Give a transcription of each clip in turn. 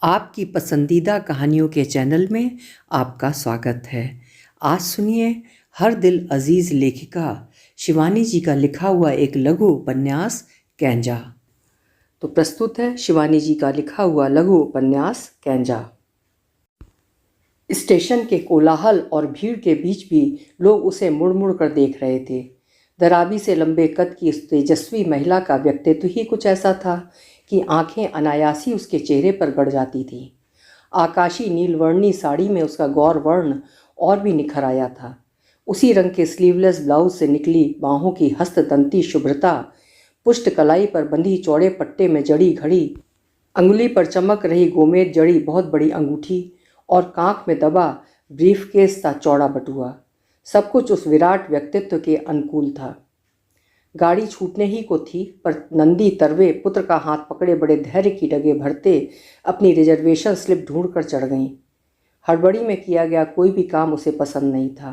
आपकी पसंदीदा कहानियों के चैनल में आपका स्वागत है। आज सुनिए हर दिल अजीज लेखिका शिवानी जी का लिखा हुआ एक लघु उपन्यास कैंजा। तो प्रस्तुत है शिवानी जी का लिखा हुआ लघु उपन्यास कैंजा। स्टेशन के कोलाहल और भीड़ के बीच भी लोग उसे मुड़ मुड़ कर देख रहे थे। दराबी से लंबे कद की उस तेजस्वी महिला का व्यक्तित्व ही कुछ ऐसा था कि आंखें अनायासी उसके चेहरे पर गड़ जाती थीं। आकाशी नीलवर्णी साड़ी में उसका गौर वर्ण और भी निखर आया था। उसी रंग के स्लीवलेस ब्लाउज से निकली बाहों की हस्ततंती शुभ्रता, पुष्ट कलाई पर बंधी चौड़े पट्टे में जड़ी घड़ी, अंगुली पर चमक रही गोमेद जड़ी बहुत बड़ी अंगूठी और कांख में दबा ब्रीफकेस सा चौड़ा बटुआ, सब कुछ उस विराट व्यक्तित्व के अनुकूल था। गाड़ी छूटने ही को थी, पर नंदी तरवे पुत्र का हाथ पकड़े बड़े धैर्य की डगे भरते अपनी रिजर्वेशन स्लिप ढूंढ कर चढ़ गईं। हड़बड़ी में किया गया कोई भी काम उसे पसंद नहीं था।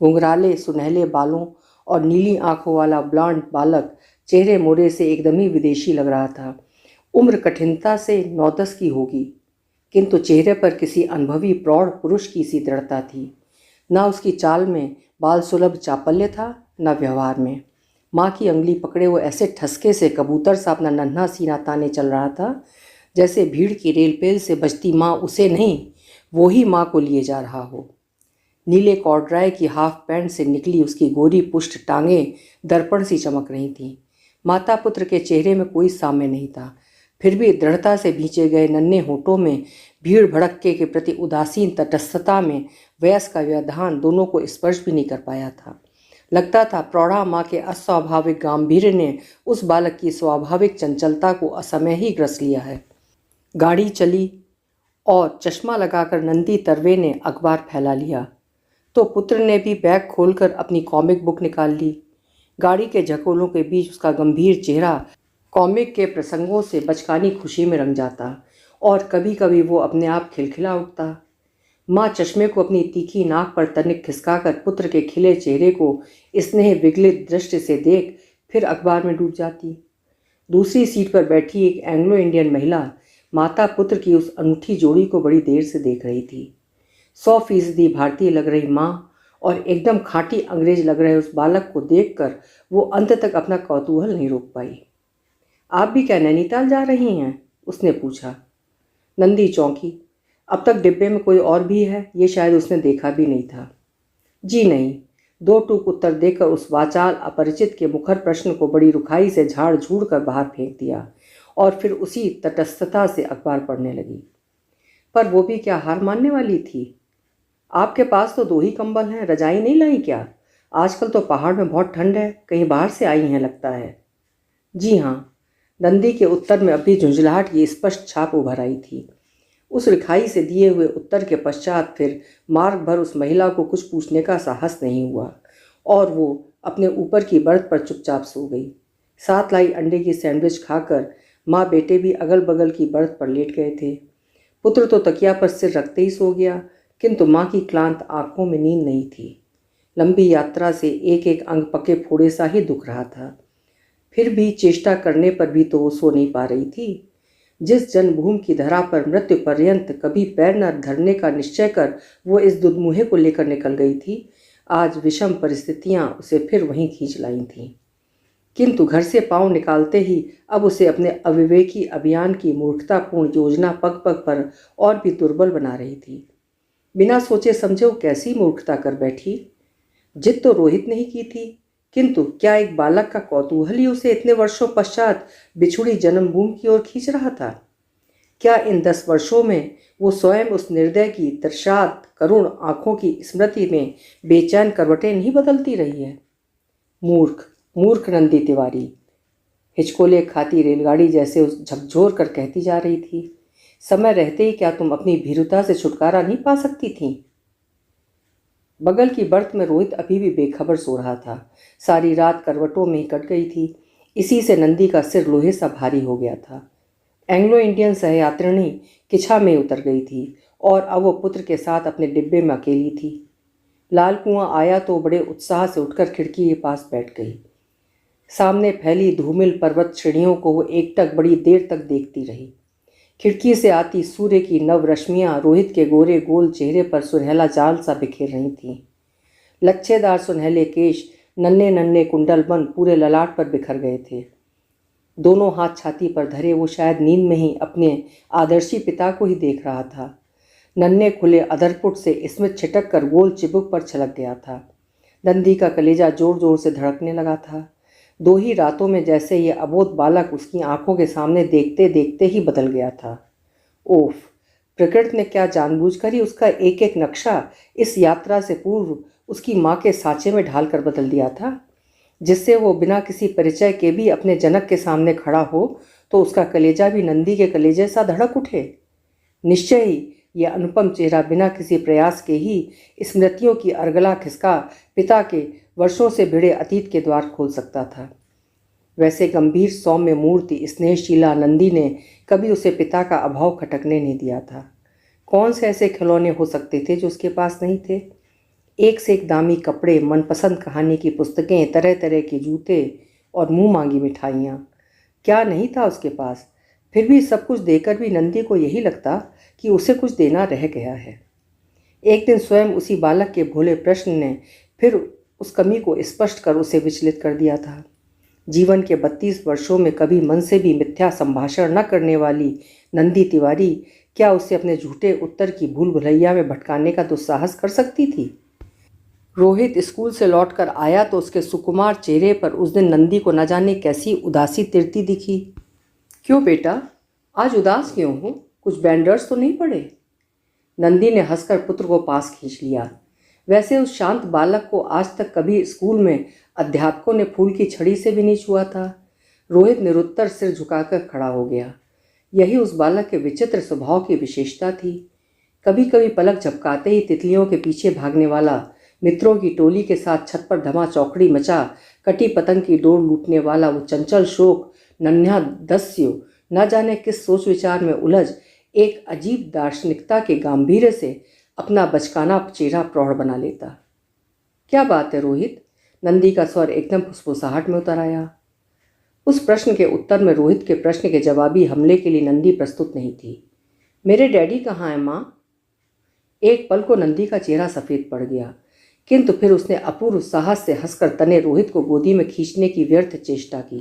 घुंघराले सुनहले बालों और नीली आंखों वाला ब्लॉन्ड बालक चेहरे मोड़े से एकदम ही विदेशी लग रहा था। उम्र कठिनता से 9-10 की होगी, किंतु चेहरे पर किसी अनुभवी प्रौढ़ पुरुष की सी दृढ़ता थी। न उसकी चाल में बाल सुलभ चापल्य था, न व्यवहार में। माँ की अंगुली पकड़े वो ऐसे ठसके से कबूतर सा अपना नन्हा सीना ताने चल रहा था, जैसे भीड़ की रेलपेल से बजती माँ उसे नहीं, वो ही माँ को लिए जा रहा हो। नीले कॉर्डराय की हाफ पैंट से निकली उसकी गोरी पुष्ट टांगें दर्पण सी चमक रही थीं। माता पुत्र के चेहरे में कोई साम्य नहीं था, फिर भी दृढ़ता से भींचे गए नन्हे होठों में भीड़ भड़क्के के प्रति उदासीन तटस्थता में वयस्क का व्यवधान दोनों को स्पर्श भी नहीं कर पाया था। लगता था प्रौढ़ा माँ के अस्वाभाविक गांभीर्य ने उस बालक की स्वाभाविक चंचलता को असमय ही ग्रस लिया है। गाड़ी चली और चश्मा लगाकर नंदी तरवे ने अखबार फैला लिया, तो पुत्र ने भी बैग खोलकर अपनी कॉमिक बुक निकाल ली। गाड़ी के झकोलों के बीच उसका गंभीर चेहरा कॉमिक के प्रसंगों से बचकानी खुशी में रंग जाता और कभी कभी वो अपने आप खिलखिला उठता। माँ चश्मे को अपनी तीखी नाक पर तनिक खिसकाकर पुत्र के खिले चेहरे को स्नेह विगलित दृष्टि से देख फिर अखबार में डूब जाती। दूसरी सीट पर बैठी एक एंग्लो इंडियन महिला माता पुत्र की उस अनूठी जोड़ी को बड़ी देर से देख रही थी। 100% भारतीय लग रही माँ और एकदम खाँटी अंग्रेज लग रहे उस बालक को देखकर वो अंत तक अपना कौतूहल नहीं रोक पाई। आप भी क्या नैनीताल जा रही हैं? उसने पूछा। नंदी चौंकी। अब तक डिब्बे में कोई और भी है, ये शायद उसने देखा भी नहीं था। जी नहीं, 2 टूक उत्तर देकर उस वाचाल अपरिचित के मुखर प्रश्न को बड़ी रुखाई से झाड़ झूड़ कर बाहर फेंक दिया और फिर उसी तटस्थता से अखबार पढ़ने लगी। पर वो भी क्या हार मानने वाली थी? आपके पास तो 2 ही कंबल हैं, रजाई नहीं लाई क्या? आजकल तो पहाड़ में बहुत ठंड है, कहीं बाहर से आई हैं लगता है। जी हाँ, नंदी के उत्तर में अभी झुंझलाहट की स्पष्ट छाप उभर आई थी। उस रिखाई से दिए हुए उत्तर के पश्चात फिर मार्ग भर उस महिला को कुछ पूछने का साहस नहीं हुआ और वो अपने ऊपर की बर्थ पर चुपचाप सो गई। साथ लाई अंडे की सैंडविच खाकर माँ बेटे भी अगल बगल की बर्थ पर लेट गए थे। पुत्र तो तकिया पर सिर रखते ही सो गया, किंतु माँ की क्लांत आंखों में नींद नहीं थी। लंबी यात्रा से एक एक अंग पके फोड़े सा ही दुख रहा था। फिर भी चेष्टा करने पर भी तो वो सो नहीं पा रही थी। जिस जन्मभूमि की धरा पर मृत्यु पर्यंत कभी पैर न धरने का निश्चय कर वो इस दुधमुहे को लेकर निकल गई थी, आज विषम परिस्थितियां उसे फिर वहीं खींच लाई थीं। किंतु घर से पांव निकालते ही अब उसे अपने अविवेकी अभियान की मूर्खतापूर्ण योजना पग पग पर और भी दुर्बल बना रही थी। बिना सोचे समझे वो कैसी मूर्खता कर बैठी। जिद तो रोहित ने ही की थी, किंतु क्या एक बालक का कौतूहल ही उसे इतने वर्षों पश्चात बिछुड़ी जन्मभूमि की ओर खींच रहा था? क्या इन 10 वर्षों में वो स्वयं उस निर्दय की दर्शात करुण आंखों की स्मृति में बेचैन करवटें नहीं बदलती रही है? मूर्ख मूर्ख नंदी तिवारी, हिचकोले खाती रेलगाड़ी जैसे उस झकझोर कर कहती जा रही थी। समय रहते ही क्या तुम अपनी भीरुता से छुटकारा नहीं पा सकती थी? बगल की बर्थ में रोहित अभी भी बेखबर सो रहा था। सारी रात करवटों में ही कट गई थी। इसी से नंदी का सिर लोहे सा भारी हो गया था। एंग्लो इंडियन सहयात्रिणी किछा में उतर गई थी और अब वो पुत्र के साथ अपने डिब्बे में अकेली थी। लाल कुआं आया तो बड़े उत्साह से उठकर खिड़की के पास बैठ गई। सामने फैली धूमिल पर्वत श्रेणियों को वो एकटक बड़ी देर तक देखती रही। खिड़की से आती सूर्य की नव रश्मियाँ रोहित के गोरे गोल चेहरे पर सुनहला जाल सा बिखेर रही थीं। लच्छेदार सुनहले केश नन्हे नन्हे कुंडलबंद पूरे ललाट पर बिखर गए थे। दोनों हाथ छाती पर धरे वो शायद नींद में ही अपने आदर्शी पिता को ही देख रहा था। नन्हे खुले अधरपुट से स्मित छिटक कर गोल चिबुक पर छलक गया था। नंदी का कलेजा जोर जोर से धड़कने लगा था। 2 ही रातों में जैसे ये अबोध बालक उसकी आंखों के सामने देखते देखते ही बदल गया था। ओफ, प्रकृति ने क्या जानबूझकर ही उसका एक एक नक्शा इस यात्रा से पूर्व उसकी माँ के साँचे में ढालकर बदल दिया था, जिससे वो बिना किसी परिचय के भी अपने जनक के सामने खड़ा हो तो उसका कलेजा भी नंदी के कलेजे सा धड़क उठे। निश्चय ही यह अनुपम चेहरा बिना किसी प्रयास के ही स्मृतियों की अर्गला खिसका पिता के वर्षों से भिड़े अतीत के द्वार खोल सकता था। वैसे गंभीर सौम्य मूर्ति स्नेहशीला नंदी ने कभी उसे पिता का अभाव खटकने नहीं दिया था। कौन से ऐसे खिलौने हो सकते थे जो उसके पास नहीं थे? एक से एक दामी कपड़े, मनपसंद कहानी की पुस्तकें, तरह तरह के जूते और मुंह मांगी मिठाइयाँ, क्या नहीं था उसके पास? फिर भी सब कुछ देकर भी नंदी को यही लगता कि उसे कुछ देना रह गया है। एक दिन स्वयं उसी बालक के भोले प्रश्न ने फिर उस कमी को स्पष्ट कर उसे विचलित कर दिया था। जीवन के 32 वर्षों में कभी मन से भी मिथ्या संभाषण न करने वाली नंदी तिवारी क्या उसे अपने झूठे उत्तर की भूल भुलैया में भटकाने का दुस्साहस कर सकती थी? रोहित स्कूल से लौटकर आया तो उसके सुकुमार चेहरे पर उस दिन नंदी को न जाने कैसी उदासी तिरती दिखी। क्यों बेटा, आज उदास क्यों हो? कुछ बैंडर्स तो नहीं पड़े? नंदी ने हंसकर पुत्र को पास खींच लिया। वैसे उस शांत बालक को आज तक कभी स्कूल में अध्यापकों ने फूल की छड़ी से भी नहीं छुआ था। रोहित निरुत्तर सिर झुकाकर खड़ा हो गया। यही उस बालक के विचित्र स्वभाव की विशेषता थी। कभी कभी पलक झपकाते ही तितलियों के पीछे भागने वाला, मित्रों की टोली के साथ छत पर धमा चौकड़ी मचा कटी पतंग की डोर लूटने वाला वो चंचल शोक नन्हा दस्यु न जाने किस सोच विचार में उलझ एक अजीब दार्शनिकता के गांभीर्य से अपना बचकाना चेहरा प्रौढ़ बना लेता। क्या बात है रोहित? नंदी का स्वर एकदम फुसफुसाहट में उतर आया। उस प्रश्न के उत्तर में रोहित के प्रश्न के जवाबी हमले के लिए नंदी प्रस्तुत नहीं थी। मेरे डैडी कहाँ हैं माँ? एक पल को नंदी का चेहरा सफ़ेद पड़ गया, किंतु फिर उसने अपूर्व साहस से हंसकर तने रोहित को गोदी में खींचने की व्यर्थ चेष्टा की।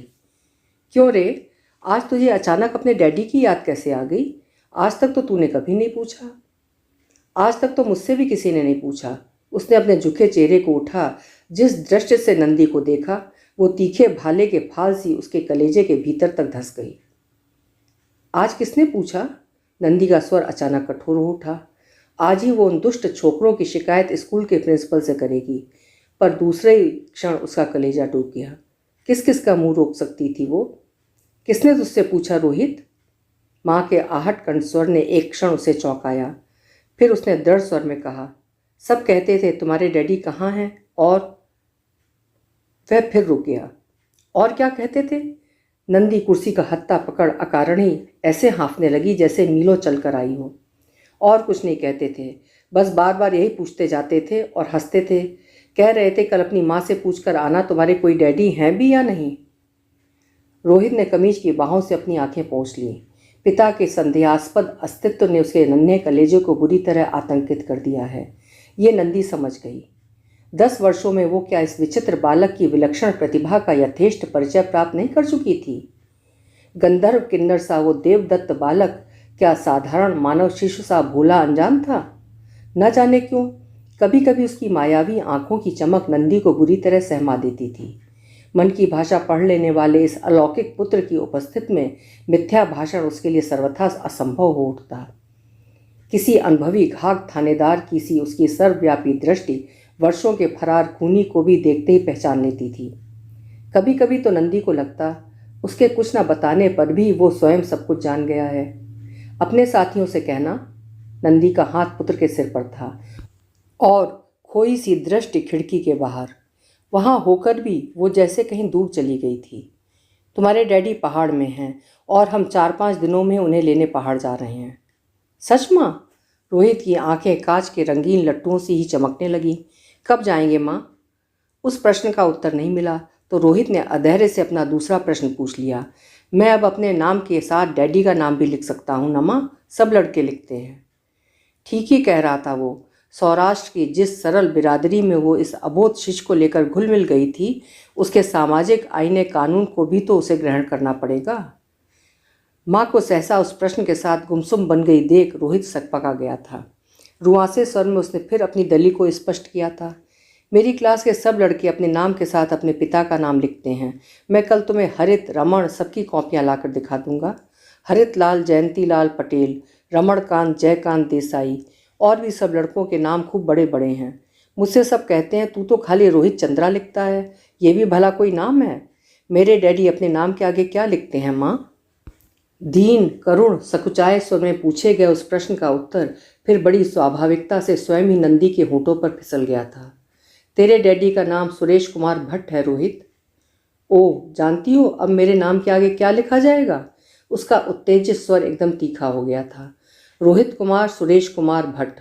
क्यों रे, आज तुझे अचानक अपने डैडी की याद कैसे आ गई? आज तक तो तूने कभी नहीं पूछा। आज तक तो मुझसे भी किसी ने नहीं पूछा। उसने अपने झुके चेहरे को उठा। जिस दृष्टि से नंदी को देखा वो तीखे भाले के फाल सी उसके कलेजे के भीतर तक धंस गई। आज किसने पूछा? नंदी का स्वर अचानक कठोर हो उठा। आज ही वो उन दुष्ट छोकरों की शिकायत स्कूल के प्रिंसिपल से करेगी। पर दूसरे ही क्षण उसका कलेजा टूट गया। किस किस का मुंह रोक सकती थी वो? किसने तुझसे पूछा रोहित? माँ के आहट कंठ स्वर ने एक क्षण उसे चौंकाया। फिर उसने दृढ़ स्वर में कहा, सब कहते थे तुम्हारे डैडी कहाँ हैं? और वह फिर रुक गया। और क्या कहते थे? नंदी कुर्सी का हत्था पकड़ अकारण ही ऐसे हाँफने लगी जैसे मीलों चल कर आई हो। और कुछ नहीं कहते थे, बस बार बार यही पूछते जाते थे और हंसते थे। कह रहे थे कल अपनी माँ से पूछ कर आना तुम्हारे कोई डैडी हैं भी या नहीं। रोहित ने कमीज की बाहों से अपनी आंखें पोंछ लीं। पिता के संदेहास्पद अस्तित्व ने उसके नन्हे कलेजे को बुरी तरह आतंकित कर दिया है, ये नंदी समझ गई। 10 वर्षों में वो क्या इस विचित्र बालक की विलक्षण प्रतिभा का यथेष्ट परिचय प्राप्त नहीं कर चुकी थी? गंधर्व किन्नर सा वो देवदत्त बालक क्या साधारण मानव शिशु सा भोला अनजान था? न जाने क्यों कभी कभी उसकी मायावी आंखों की चमक नंदी को बुरी तरह सहमा देती थी। मन की भाषा पढ़ लेने वाले इस अलौकिक पुत्र की उपस्थिति में मिथ्या भाषण उसके लिए सर्वथा असंभव हो उठता। किसी अनुभवी घाक थानेदार की सी उसकी सर्वव्यापी दृष्टि वर्षों के फरार खूनी को भी देखते ही पहचान लेती थी। कभी कभी तो नंदी को लगता उसके कुछ न बताने पर भी वो स्वयं सब कुछ जान गया है। अपने साथियों से कहना। नंदी का हाथ पुत्र के सिर पर था और खोई सी दृष्टि खिड़की के बाहर। वहाँ होकर भी वो जैसे कहीं दूर चली गई थी। तुम्हारे डैडी पहाड़ में हैं और हम 4-5 दिनों में उन्हें लेने पहाड़ जा रहे हैं। सच माँ? रोहित की आंखें कांच के रंगीन लट्टुओं से ही चमकने लगीं। कब जाएंगे माँ? उस प्रश्न का उत्तर नहीं मिला तो रोहित ने अधैर्य से अपना दूसरा प्रश्न पूछ लिया। मैं अब अपने नाम के साथ डैडी का नाम भी लिख सकता हूँ ना माँ, सब लड़के लिखते हैं। ठीक ही कह रहा था वो। सौराष्ट्र की जिस सरल बिरादरी में वो इस अबोध शिष्य को लेकर घुल मिल गई थी, उसके सामाजिक आईने कानून को भी तो उसे ग्रहण करना पड़ेगा। माँ को सहसा उस प्रश्न के साथ गुमसुम बन गई देख रोहित सकपका गया था। रुआंसे स्वर में उसने फिर अपनी दलील को स्पष्ट किया था। मेरी क्लास के सब लड़के अपने नाम के साथ अपने पिता का नाम लिखते हैं। मैं कल तुम्हें हरित, रमण सबकी कॉपियाँ लाकर दिखा दूंगा। हरित लाल जयंती लाल पटेल, रमणकांत जयकांत देसाई और भी सब लड़कों के नाम खूब बड़े बड़े हैं। मुझसे सब कहते हैं तू तो खाली रोहित चंद्रा लिखता है, ये भी भला कोई नाम है? मेरे डैडी अपने नाम के आगे क्या लिखते हैं माँ? दीन करुण सकुचाए स्वर में पूछे गए उस प्रश्न का उत्तर फिर बड़ी स्वाभाविकता से स्वयं ही नंदी के होठों पर फिसल गया था। तेरे डैडी का नाम सुरेश कुमार भट्ट है रोहित। ओह, जानती हो अब मेरे नाम के आगे क्या लिखा जाएगा? उसका उत्तेजित स्वर एकदम तीखा हो गया था। रोहित कुमार सुरेश कुमार भट्ट।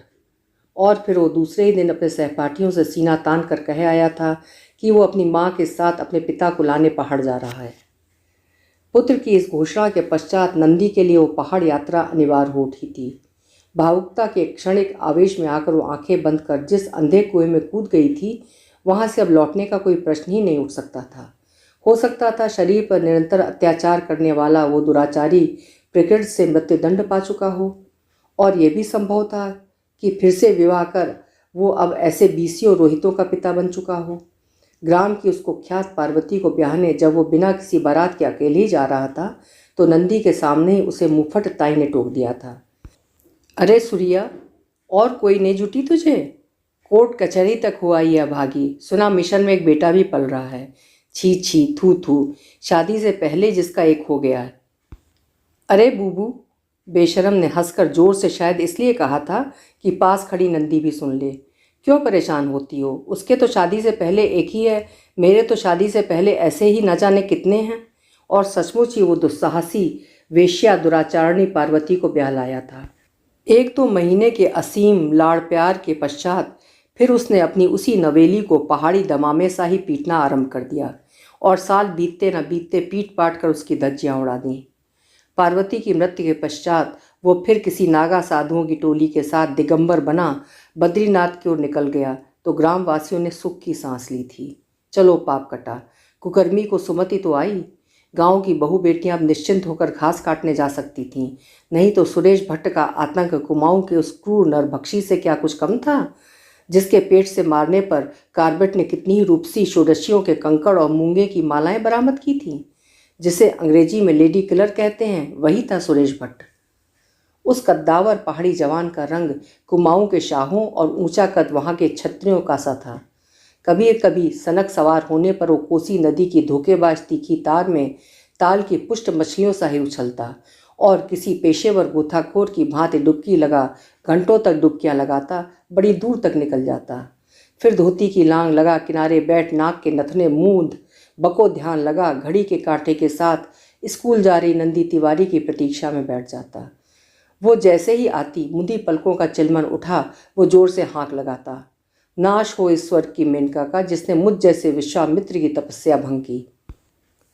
और फिर वो दूसरे ही दिन अपने सहपाठियों से सीना तान कर कह आया था कि वो अपनी माँ के साथ अपने पिता को लाने पहाड़ जा रहा है। पुत्र की इस घोषणा के पश्चात नंदी के लिए वो पहाड़ यात्रा अनिवार्य हो उठी थी। भावुकता के क्षणिक आवेश में आकर वो आंखें बंद कर जिस अंधे कुएं में कूद गई थी, वहां से अब लौटने का कोई प्रश्न ही नहीं उठ सकता था। हो सकता था शरीर पर निरंतर अत्याचार करने वाला वो दुराचारी प्रकृति से मृत्युदंड पा चुका हो, और ये भी संभव था कि फिर से विवाह कर वो अब ऐसे बीसियों रोहितों का पिता बन चुका हो। ग्राम की उसको ख्यात पार्वती को ब्याहने जब वो बिना किसी बारात के अकेले ही जा रहा था, तो नंदी के सामने ही उसे मुफट ताई ने टोक दिया था। अरे सूर्या, और कोई नहीं जुटी तुझे? कोर्ट कचहरी तक हुआ ही अभागी, सुना मिशन में एक बेटा भी पल रहा है। छी छी थू थू, शादी से पहले जिसका एक हो गया है। अरे बूबू, बेशरम ने हंसकर जोर से शायद इसलिए कहा था कि पास खड़ी नंदी भी सुन ले। क्यों परेशान होती हो? उसके तो शादी से पहले एक ही है, मेरे तो शादी से पहले ऐसे ही न जाने कितने हैं। और सचमुच ही वो दुस्साहसी वेश्या दुराचारणी पार्वती को ब्याह लाया था। एक तो महीने के असीम लाड़ प्यार के पश्चात फिर उसने अपनी उसी नवेली को पहाड़ी दमामे सा ही पीटना आरंभ कर दिया, और साल बीतते न बीतते पीट पाट कर उसकी धज्जियाँ उड़ा दी। पार्वती की मृत्यु के पश्चात वो फिर किसी नागा साधुओं की टोली के साथ दिगंबर बना बद्रीनाथ की ओर निकल गया, तो ग्रामवासियों ने सुख की सांस ली थी। चलो पाप कटा, कुकर्मी को सुमति तो आई। गांव की बहू बेटियां अब निश्चिंत होकर घास काटने जा सकती थीं, नहीं तो सुरेश भट्ट का आतंक कुमाऊं के उस क्रूर नरभक्षी से क्या कुछ कम था, जिसके पेट से मारने पर कार्बेट ने कितनी ही रूपसी षोडशियों के कंकड़ और मूंगे की मालाएं बरामद की थीं। जिसे अंग्रेजी में लेडी किलर कहते हैं, वही था सुरेश भट्ट। उस कद्दावर पहाड़ी जवान का रंग कुमाऊं के शाहों और ऊंचा कद वहां के क्षत्रियों का सा था। कभी कभी सनक सवार होने पर वो कोसी नदी की धोखेबाज तीखी तार में ताल की पुष्ट मछलियों सा ही उछलता, और किसी पेशेवर गोताखोर की भांति डुबकी लगा घंटों तक डुबकियां लगाता बड़ी दूर तक निकल जाता। फिर धोती की लांग लगा किनारे बैठ नाक के नथने मूंद बको ध्यान लगा घड़ी के कांटे के साथ स्कूल जा रही नंदी तिवारी की प्रतीक्षा में बैठ जाता। वो जैसे ही आती मुंदी पलकों का चिलमन उठा, वो जोर से हाँक लगाता, नाश हो इस स्वर्ग की मेनका का जिसने मुझ जैसे विश्वामित्र की तपस्या भंग की।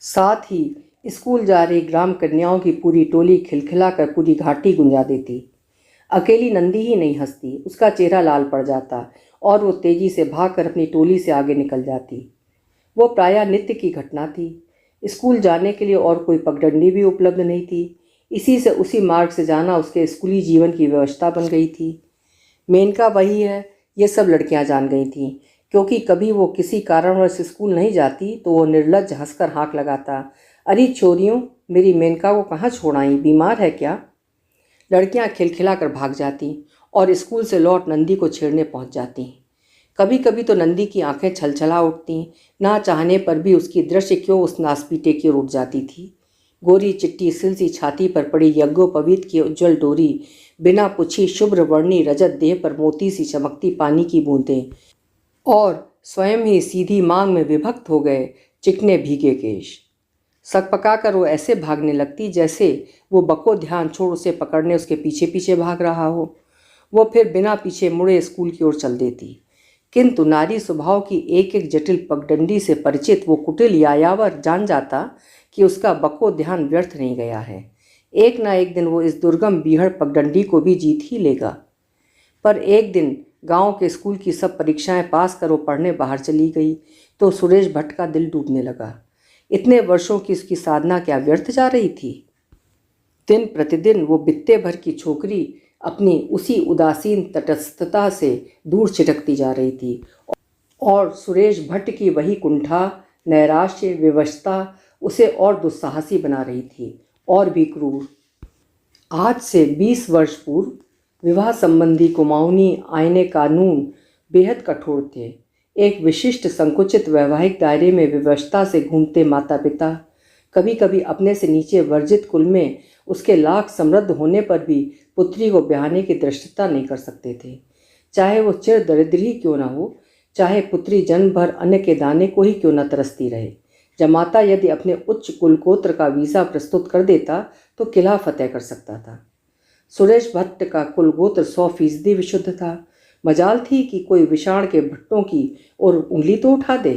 साथ ही स्कूल जा रही ग्राम कन्याओं की पूरी टोली खिलखिलाकर पूरी घाटी गुंजा देती। अकेली नंदी ही नहीं हंसती, उसका चेहरा लाल पड़ जाता और वो तेजी से भागकर अपनी टोली से आगे निकल जाती। वो प्रायः नित्य की घटना थी। स्कूल जाने के लिए और कोई पगडंडी भी उपलब्ध नहीं थी, इसी से उसी मार्ग से जाना उसके स्कूली जीवन की व्यवस्था बन गई थी। मेनका वही है, ये सब लड़कियां जान गई थीं, क्योंकि कभी वो किसी कारणवश स्कूल नहीं जाती तो वो निर्लज्ज हंसकर हाँक लगाता, अरे छोरियों, मेरी मेनका को कहाँ छोड़ आई, बीमार है क्या? लड़कियां खिलखिला कर भाग जाती और स्कूल से लौट नंदी को छेड़ने पहुंच जाती। कभी कभी तो नंदी की आंखें छलछला उठती, ना चाहने पर भी उसकी दृष्टि क्यों उस नासपीटे की ओर उठ जाती थी। गोरी चिट्टी सिलसी छाती पर पड़ी यज्ञोपवीत की उज्ज्वल डोरी, बिना पुछी शुभ्र वर्णी रजत देह पर मोती सी चमकती पानी की बूंदें, और स्वयं ही सीधी मांग में विभक्त हो गए चिकने भीगे केश। सकपका कर वो ऐसे भागने लगती जैसे वो बको ध्यान छोड़ उसे पकड़ने उसके पीछे पीछे भाग रहा हो। वो फिर बिना पीछे मुड़े स्कूल की ओर चल देती। किंतु नारी स्वभाव की एक एक जटिल पगडंडी से परिचित वो कुटिल यायावर जान जाता कि उसका बको ध्यान व्यर्थ नहीं गया है। एक ना एक दिन वो इस दुर्गम बीहड़ पगडंडी को भी जीत ही लेगा। पर एक दिन गांव के स्कूल की सब परीक्षाएं पास कर वो पढ़ने बाहर चली गई तो सुरेश भट्ट का दिल डूबने लगा। इतने वर्षों की उसकी साधना क्या व्यर्थ जा रही थी? दिन प्रतिदिन वो बित्ते भर की छोकरी अपनी उसी उदासीन तटस्थता से दूर छिटकती जा रही थी और सुरेश भट्ट की वही कुंठा, नैराश्य, विवशता उसे और दुस्साहसी बना रही थी और भी क्रूर। आज से 20 वर्ष पूर्व विवाह संबंधी कुमाऊनी आईने कानून बेहद कठोर थे। एक विशिष्ट संकुचित वैवाहिक दायरे में विवशता से घूमते माता पिता कभी कभी अपने से नीचे वर्जित कुल में उसके लाख समृद्ध होने पर भी पुत्री को ब्याहने की धृष्टता नहीं कर सकते थे, चाहे वो चिर दरिद्र ही क्यों न हो, चाहे पुत्री जन्म भर अन्न के दाने को ही क्यों न तरसती रहे। जमाता यदि अपने उच्च कुलगोत्र का वीज़ा प्रस्तुत कर देता तो किला फतेह कर सकता था। सुरेश भट्ट का कुलगोत्र 100% विशुद्ध था। मजाल थी कि कोई विषाण के भट्टों की और उंगली तो उठा दे।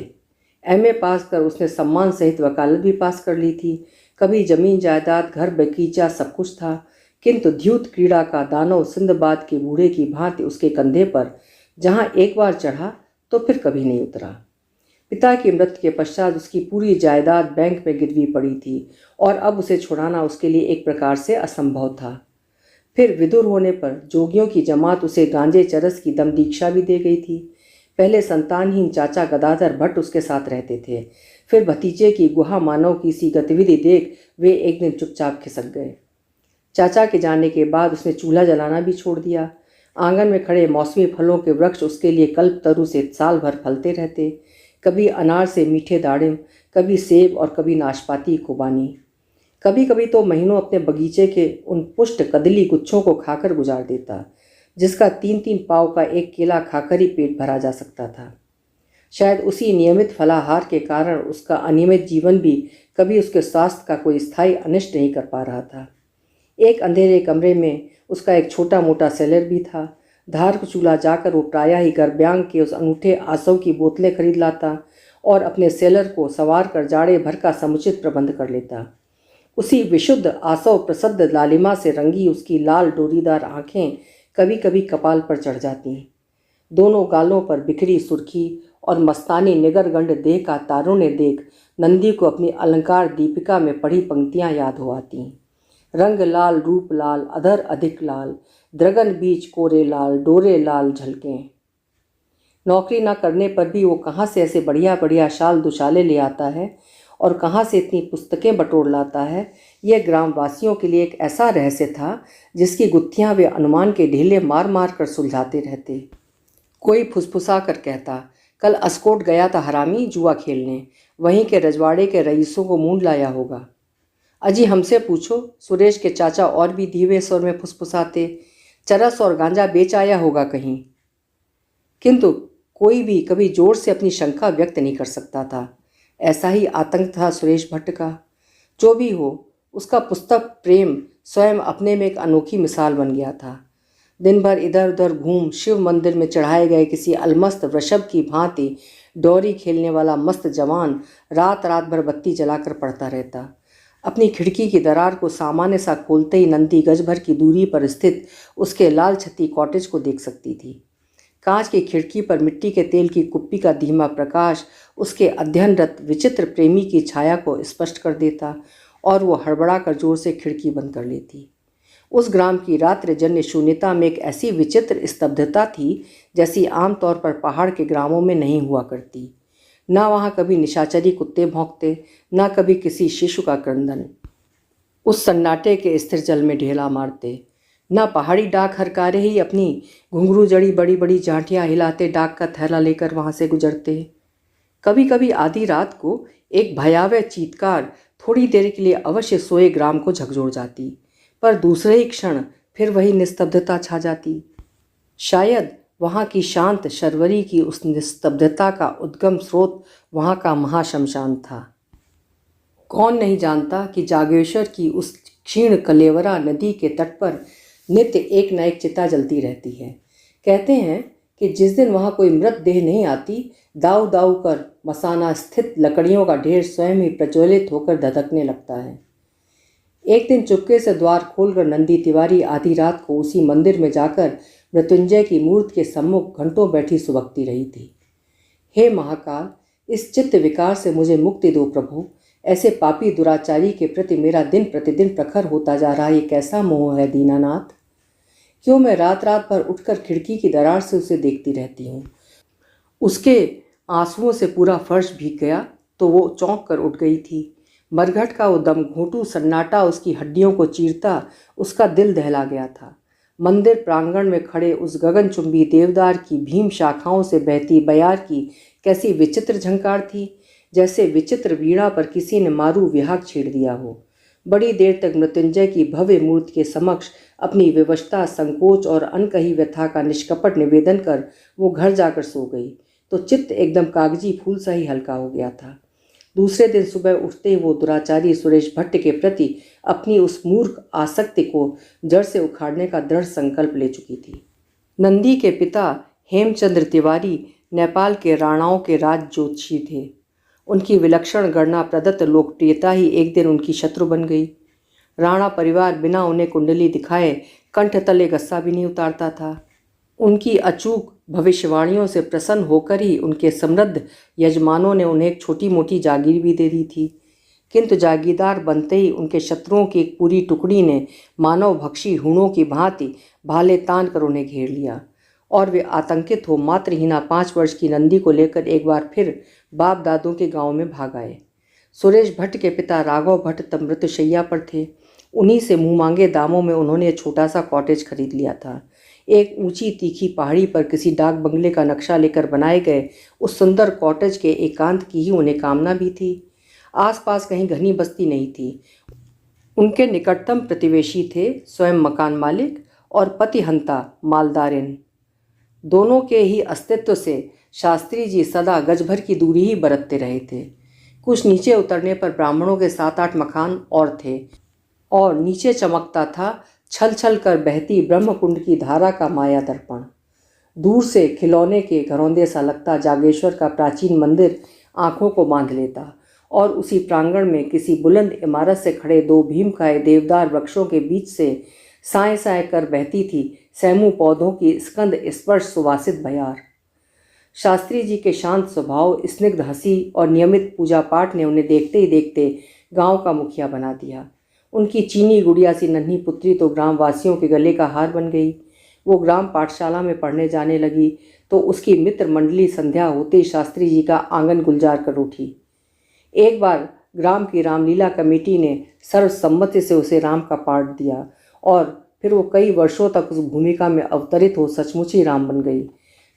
एमए पास कर उसने सम्मान सहित वकालत भी पास कर ली थी। कभी जमीन जायदाद, घर बगीचा सब कुछ था, किंतु द्यूत क्रीड़ा का दानव सिंदबाद के बूढ़े की भांति उसके कंधे पर जहाँ एक बार चढ़ा तो फिर कभी नहीं उतरा। पिता की मृत्यु के पश्चात उसकी पूरी जायदाद बैंक में गिरवी पड़ी थी और अब उसे छुड़ाना उसके लिए एक प्रकार से असंभव था। फिर विदुर होने पर जोगियों की जमात उसे गांजे चरस की दम दीक्षा भी दे गई थी। पहले संतानहीन चाचा गदाधर भट्ट उसके साथ रहते थे, फिर भतीजे की गुहा मानव की सी गतिविधि देख वे एक दिन चुपचाप खिसक गए। चाचा के जाने के बाद उसने चूल्हा जलाना भी छोड़ दिया। आंगन में खड़े मौसमी फलों के वृक्ष उसके लिए कल्प तरु से साल भर फलते रहते, कभी अनार से मीठे दाड़िम, कभी सेब और कभी नाशपाती खुबानी। कभी कभी तो महीनों अपने बगीचे के उन पुष्ट कदली गुच्छों को खाकर गुजार देता, जिसका 3-3 पाव का एक केला खाकर ही पेट भरा जा सकता था। शायद उसी नियमित फलाहार के कारण उसका अनियमित जीवन भी कभी उसके स्वास्थ्य का कोई स्थायी अनिष्ट नहीं कर पा रहा था। एक अंधेरे कमरे में उसका एक छोटा मोटा सेलर भी था। धार को चूल्हा जाकर वो प्रायः ही गर्भयांग के उस अनूठे आसव की बोतलें खरीद लाता और अपने सेलर को सवार कर जाड़े भर का समुचित प्रबंध कर लेता। उसी विशुद्ध आसव प्रसिद्ध लालिमा से रंगी उसकी लाल डोरीदार आँखें कभी कभी कपाल पर चढ़ जाती। दोनों गालों पर बिखरी सुर्खी और मस्तानी निगरगंड देह का तारुण्य देख नंदी को अपनी अलंकार दीपिका में पढ़ी पंक्तियां याद हो आती। रंग लाल, रूप लाल, अधर अधिक लाल, द्रगन बीज कोरे लाल, डोरे लाल झलकें। नौकरी न करने पर भी वो कहाँ से ऐसे बढ़िया बढ़िया शाल दुशाले ले आता है और कहाँ से इतनी पुस्तकें बटोर लाता है, यह ग्रामवासियों के लिए एक ऐसा रहस्य था जिसकी गुत्थियां वे अनुमान के ढीले मार मार कर सुलझाते रहते। कोई फुसफुसा कर कहता, कल अस्कोट गया था हरामी जुआ खेलने, वहीं के रजवाड़े के रईसों को मूंढ लाया होगा। अजी हमसे पूछो, सुरेश के चाचा और भी धीमे स्वर में फुसफुसाते, चरस और गांजा बेच आया होगा कहीं। किंतु कोई भी कभी जोर से अपनी शंका व्यक्त नहीं कर सकता था। ऐसा ही आतंक था सुरेश भट्ट का। जो भी हो, उसका पुस्तक प्रेम स्वयं अपने में एक अनोखी मिसाल बन गया था। दिन भर इधर उधर घूम शिव मंदिर में चढ़ाए गए किसी अलमस्त वृषभ की भांति डोरी खेलने वाला मस्त जवान रात रात भर बत्ती जलाकर पढ़ता रहता। अपनी खिड़की की दरार को सामान्य सा खोलते ही नंदी गज भर की दूरी पर स्थित उसके लाल छत्ती कॉटेज को देख सकती थी। कांच की खिड़की पर मिट्टी के तेल की कुप्पी का धीमा प्रकाश उसके अध्ययनरत विचित्र प्रेमी की छाया को स्पष्ट कर देता और वो हड़बड़ा कर जोर से खिड़की बंद कर लेती। उस ग्राम की रात्रिजन्य शून्यता में एक ऐसी विचित्र स्तब्धता थी जैसी आमतौर पर पहाड़ के ग्रामों में नहीं हुआ करती। न वहाँ कभी निशाचरी कुत्ते भौंकते, न कभी किसी शिशु का क्रंदन उस सन्नाटे के स्थिर जल में ढेला मारते, न पहाड़ी डाक हरकारे ही अपनी घुंघरू जड़ी बड़ी बड़ी जांटियाँ हिलाते डाक का थैला लेकर वहाँ से गुजरते। कभी कभी आधी रात को एक भयावह चीत्कार थोड़ी देर के लिए अवश्य सोए ग्राम को झकझोर जाती, पर दूसरे ही क्षण फिर वही निस्तब्धता छा जाती। शायद वहाँ की शांत शर्वरी की उस निस्तब्धता का उद्गम स्रोत वहाँ का महाशमशान था। कौन नहीं जानता कि जागेश्वर की उस क्षीण कलेवरा नदी के तट पर नित्य एक न एक चिता जलती रहती है। कहते हैं कि जिस दिन वहाँ कोई मृत देह नहीं आती, दाऊ दाऊ कर मसाना स्थित लकड़ियों का ढेर स्वयं ही प्रज्वलित होकर धधकने लगता है। एक दिन चुपके से द्वार खोलकर नंदी तिवारी आधी रात को उसी मंदिर में जाकर मृत्युंजय की मूर्ति के सम्मुख घंटों बैठी सुबकती रही थी। हे महाकाल, इस चित्त विकार से मुझे मुक्ति दो प्रभु। ऐसे पापी दुराचारी के प्रति मेरा दिन प्रतिदिन प्रखर होता जा रहा ये कैसा मोह है दीनानाथ। क्यों मैं रात रात भर उठकर खिड़की की दरार से उसे देखती रहती हूँ। उसके आंसुओं से पूरा फर्श भीग गया तो वो चौंक कर उठ गई थी। मरघट का वो दम घोंटू सन्नाटा उसकी हड्डियों को चीरता उसका दिल दहला गया था। मंदिर प्रांगण में खड़े उस गगनचुंबी देवदार की भीम शाखाओं से बहती बयार की कैसी विचित्र झंकार थी, जैसे विचित्र वीणा पर किसी ने मारू विहाग छेड़ दिया हो। बड़ी देर तक मृत्युंजय की भव्य मूर्ति के समक्ष अपनी विवशता, संकोच और अनकही व्यथा का निष्कपट निवेदन कर वो घर जाकर सो गई तो चित्त एकदम कागजी फूल सा ही हल्का हो गया था। दूसरे दिन सुबह उठते ही वो दुराचारी सुरेश भट्ट के प्रति अपनी उस मूर्ख आसक्ति को जड़ से उखाड़ने का दृढ़ संकल्प ले चुकी थी। नंदी के पिता हेमचंद्र तिवारी नेपाल के राणाओं के राज ज्योतिषी थे। उनकी विलक्षण गणना प्रदत्त लोकप्रियता ही एक दिन उनकी शत्रु बन गई। राणा परिवार बिना उन्हें कुंडली दिखाए कंठ तले गस्सा भी नहीं उतारता था। उनकी अचूक भविष्यवाणियों से प्रसन्न होकर ही उनके समृद्ध यजमानों ने उन्हें एक छोटी मोटी जागीर भी दे दी थी, किंतु जागीरदार बनते ही उनके शत्रुओं की एक पूरी टुकड़ी ने मानव भक्षी हूणों की भांति भाले तान कर उन्हें घेर लिया और वे आतंकित हो मात्रहीना 5 वर्ष की नंदी को लेकर एक बार फिर बाप दादों के गांव में भाग आए। सुरेश भट्ट के पिता राघव भट्ट तब मृत्युशैया पर थे। उन्हीं से मुँह मांगे दामों में उन्होंने एक छोटा सा कॉटेज खरीद लिया था। एक ऊंची तीखी पहाड़ी पर किसी डाक बंगले का नक्शा लेकर बनाए गए उस सुंदर कॉटेज के एकांत की ही उन्हें कामना भी थी। आसपास कहीं घनी बस्ती नहीं थी। उनके निकटतम प्रतिवेशी थे स्वयं मकान मालिक और पतिहंता मालदारिन। दोनों के ही अस्तित्व से शास्त्री जी सदा गजभर की दूरी ही बरतते रहे थे। कुछ नीचे उतरने पर ब्राह्मणों के 7-8 मकान और थे और नीचे चमकता था छल छल कर बहती ब्रह्मकुंड की धारा का माया दर्पण। दूर से खिलौने के घरौंदे सा लगता जागेश्वर का प्राचीन मंदिर आंखों को बांध लेता और उसी प्रांगण में किसी बुलंद इमारत से खड़े 2 भीमकाय देवदार वृक्षों के बीच से साए साए कर बहती थी सैमू पौधों की स्कंद स्पर्श सुवासित बयार। शास्त्री जी के शांत स्वभाव, स्निग्ध हंसी और नियमित पूजा पाठ ने उन्हें देखते ही देखते गांव का मुखिया बना दिया। उनकी चीनी गुड़िया सी नन्ही पुत्री तो ग्रामवासियों के गले का हार बन गई। वो ग्राम पाठशाला में पढ़ने जाने लगी तो उसकी मित्र मंडली संध्या होते ही शास्त्री जी का आंगन गुलजार कर उठी। एक बार ग्राम की रामलीला कमेटी ने सर्वसम्मति से उसे राम का पाठ दिया और फिर वो कई वर्षों तक उस भूमिका में अवतरित हो सचमुच ही राम बन गई।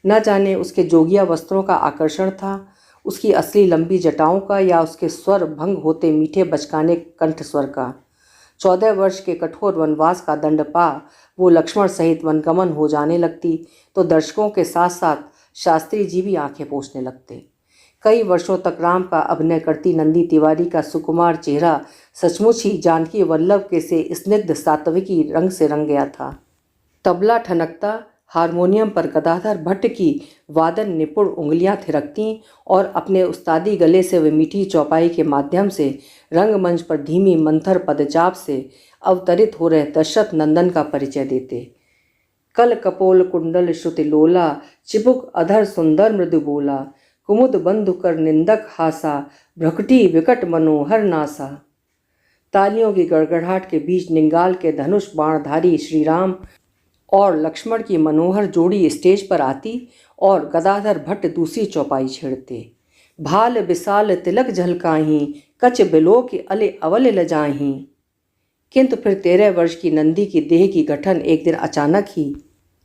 न जाने उसके जोगिया वस्त्रों का आकर्षण था, उसकी असली लंबी जटाओं का, या उसके स्वर भंग होते मीठे बचकाने कंठ स्वर का। 14 वर्ष के कठोर वनवास का दंड पा वो लक्ष्मण सहित वनगमन हो जाने लगती तो दर्शकों के साथ साथ शास्त्री जी भी आंखें पोंछने लगते। कई वर्षों तक राम का अभिनय करती नंदी तिवारी का सुकुमार चेहरा सचमुच ही जानकी वल्लभ के से स्निग्ध सात्विकी रंग से रंग गया था। तबला ठनकता, हारमोनियम पर गदाधर भट्ट की वादन निपुण उंगलियां थिरकतीं और अपने उस्तादी गले से वे मीठी चौपाई के माध्यम से रंगमंच पर धीमी मंथर पदचाप से अवतरित हो रहे दशरथ नंदन का परिचय देते। कल कपोल कुंडल श्रुति लोला, चिबुक अधर सुंदर मृदु बोला, कुमुद बंधु कर निंदक हासा, भ्रकटी विकट मनोहर नासा। तालियों की गड़गड़ाहट के बीच निंगाल के धनुष बाणधारी श्री राम और लक्ष्मण की मनोहर जोड़ी स्टेज पर आती और गदाधर भट्ट दूसरी चौपाई छेड़ते। भाल बिसाल तिलक झलकाहीं, कच बिलो के अले अवल लजाहीं। किंतु फिर 13 वर्ष की नंदी की देह की गठन एक दिन अचानक ही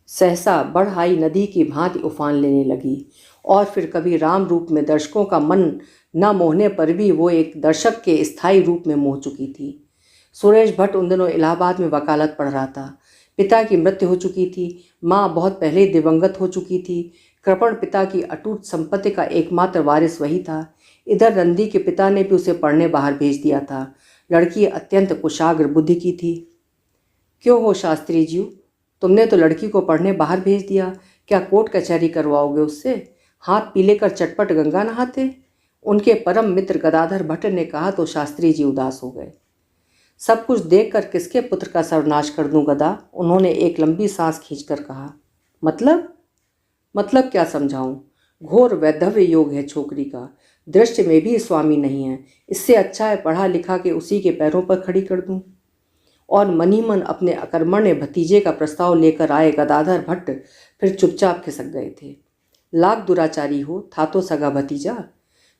सहसा बढ़ाई नदी की भांति उफान लेने लगी और फिर कभी राम रूप में दर्शकों का मन न मोहने पर भी वो एक दर्शक के स्थायी रूप में मोह चुकी थी। सुरेश भट्ट उन दिनों इलाहाबाद में वकालत पढ़ रहा था। पिता की मृत्यु हो चुकी थी, माँ बहुत पहले ही दिवंगत हो चुकी थी। कृपण पिता की अटूट संपत्ति का एकमात्र वारिस वही था। इधर नंदी के पिता ने भी उसे पढ़ने बाहर भेज दिया था। लड़की अत्यंत कुशाग्र बुद्धि की थी। क्यों हो शास्त्री जी, तुमने तो लड़की को पढ़ने बाहर भेज दिया, क्या कोर्ट कचहरी करवाओगे उससे? हाथ पीले कर चटपट गंगा नहाते? उनके परम मित्र गदाधर भट्ट ने कहा तो शास्त्री जी उदास हो गए। सब कुछ देखकर किसके पुत्र का सर्वनाश कर दूं गदा? उन्होंने एक लंबी सांस खींचकर कहा। मतलब क्या समझाऊं? घोर वैधव्य योग है छोकरी का, दृष्टि में भी स्वामी नहीं है। इससे अच्छा है पढ़ा लिखा के उसी के पैरों पर खड़ी कर दूं। और मनी मन अपने अकर्मण्य भतीजे का प्रस्ताव लेकर आए गदाधर भट्ट फिर चुपचाप खिसक गए थे। लाख दुराचारी हो, था तो सगा भतीजा।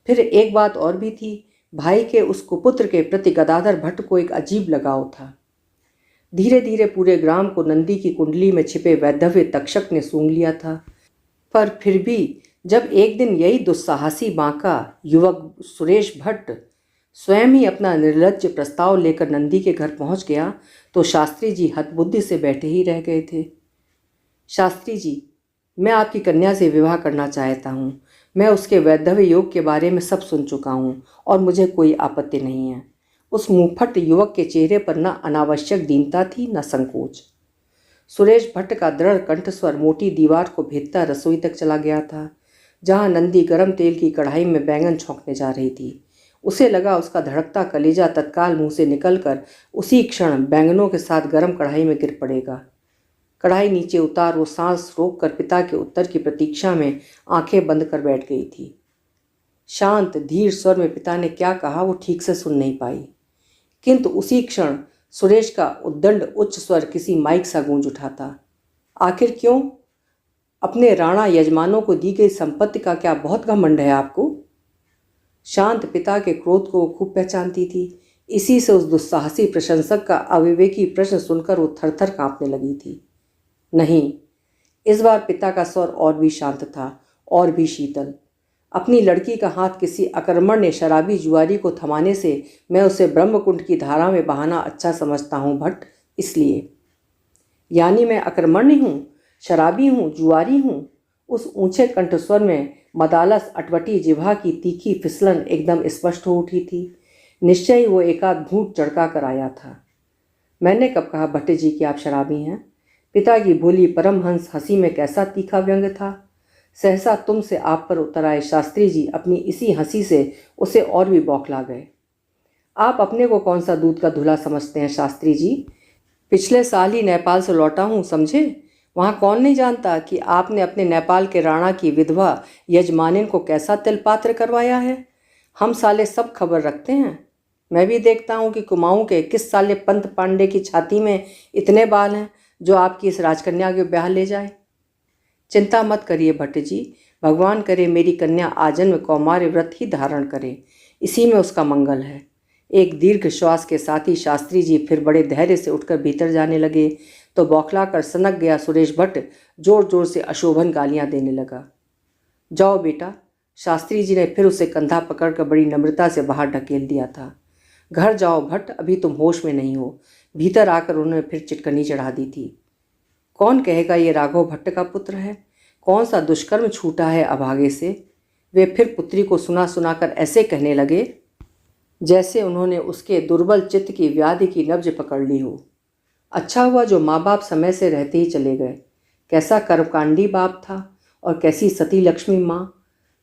फिर एक बात और भी थी, भाई के उस कुपुत्र के प्रति गदाधर भट्ट को एक अजीब लगाव था। धीरे धीरे पूरे ग्राम को नंदी की कुंडली में छिपे वैधव्य तक्षक ने सूंघ लिया था। पर फिर भी जब एक दिन यही दुस्साहसी बांका युवक सुरेश भट्ट स्वयं ही अपना निर्लज्ज प्रस्ताव लेकर नंदी के घर पहुंच गया तो शास्त्री जी हतबुद्धि से बैठे ही रह गए थे। शास्त्री जी, मैं आपकी कन्या से विवाह करना चाहता हूँ। मैं उसके वैधव्य योग के बारे में सब सुन चुका हूँ और मुझे कोई आपत्ति नहीं है। उस मुंहफट युवक के चेहरे पर न अनावश्यक दीनता थी न संकोच। सुरेश भट्ट का दृढ़ कंठस्वर मोटी दीवार को भेदता रसोई तक चला गया था, जहाँ नंदी गर्म तेल की कढ़ाई में बैंगन छौंकने जा रही थी। उसे लगा उसका धड़कता कलेजा तत्काल मुंह से निकलकर उसी क्षण बैंगनों के साथ गर्म कढ़ाई में गिर पड़ेगा। कढ़ाई नीचे उतार वो सांस रोक कर पिता के उत्तर की प्रतीक्षा में आंखें बंद कर बैठ गई थी। शांत धीर स्वर में पिता ने क्या कहा वो ठीक से सुन नहीं पाई, किंतु उसी क्षण सुरेश का उद्दंड उच्च स्वर किसी माइक सा गूंज उठा था। आखिर क्यों? अपने राणा यजमानों को दी गई संपत्ति का क्या बहुत घमंड है आपको? शांत पिता के क्रोध को वो खूब पहचानती थी। इसी से उस दुस्साहसी प्रशंसक का अविवेकी प्रश्न सुनकर वो थरथर कांपने लगी थी। नहीं, इस बार पिता का स्वर और भी शांत था और भी शीतल। अपनी लड़की का हाथ किसी अकर्मण्य शराबी जुआरी को थमाने से मैं उसे ब्रह्मकुंड की धारा में बहाना अच्छा समझता हूँ भट्ट, इसलिए। यानी मैं अकर्मण्य हूँ, शराबी हूँ, जुआरी हूँ? उस ऊंचे कंठस्वर में मदालस अटवटी जिह्वा की तीखी फिसलन एकदम स्पष्ट हो उठी थी। निश्चय ही वो एकाध घूंट चढ़का कर आया था। मैंने कब कहा भट्ट जी कि आप शराबी हैं? पिता की भोली परमहंस हंसी में कैसा तीखा व्यंग था। सहसा तुम से आप पर उतर आए शास्त्री जी अपनी इसी हंसी से उसे और भी बौखला गए। आप अपने को कौन सा दूध का धुला समझते हैं शास्त्री जी? पिछले साल ही नेपाल से लौटा हूँ, समझे। वहाँ कौन नहीं जानता कि आपने अपने नेपाल के राणा की विधवा यजमानिन को कैसा तिलपात्र करवाया है। हम साले सब खबर रखते हैं। मैं भी देखता हूँ कि कुमाऊँ के किस साले पंत पांडे की छाती में इतने बाल हैं जो आपकी इस राजकन्या के ब्याह ले जाए। चिंता मत करिए भट्ट जी, भगवान करे मेरी कन्या आजन्म कौमार्य व्रत ही धारण करे, इसी में उसका मंगल है। एक दीर्घ श्वास के साथ ही शास्त्री जी फिर बड़े धैर्य से उठकर भीतर जाने लगे तो बौखला कर सनक गया सुरेश भट्ट जोर जोर से अशोभन गालियां देने लगा। जाओ बेटा, शास्त्री जी ने फिर उसे कंधा पकड़कर बड़ी नम्रता से बाहर ढकेल दिया था। घर जाओ भट्ट, अभी तुम होश में नहीं हो। भीतर आकर उन्होंने फिर चिटकनी चढ़ा दी थी। कौन कहेगा ये राघव भट्ट का पुत्र है? कौन सा दुष्कर्म छूटा है अभागे से? वे फिर पुत्री को सुना सुनाकर ऐसे कहने लगे जैसे उन्होंने उसके दुर्बल चित्त की व्याधि की नब्ज पकड़ ली हो। अच्छा हुआ जो माँ बाप समय से रहते ही चले गए। कैसा कर्मकांडी बाप था और कैसी सती लक्ष्मी माँ।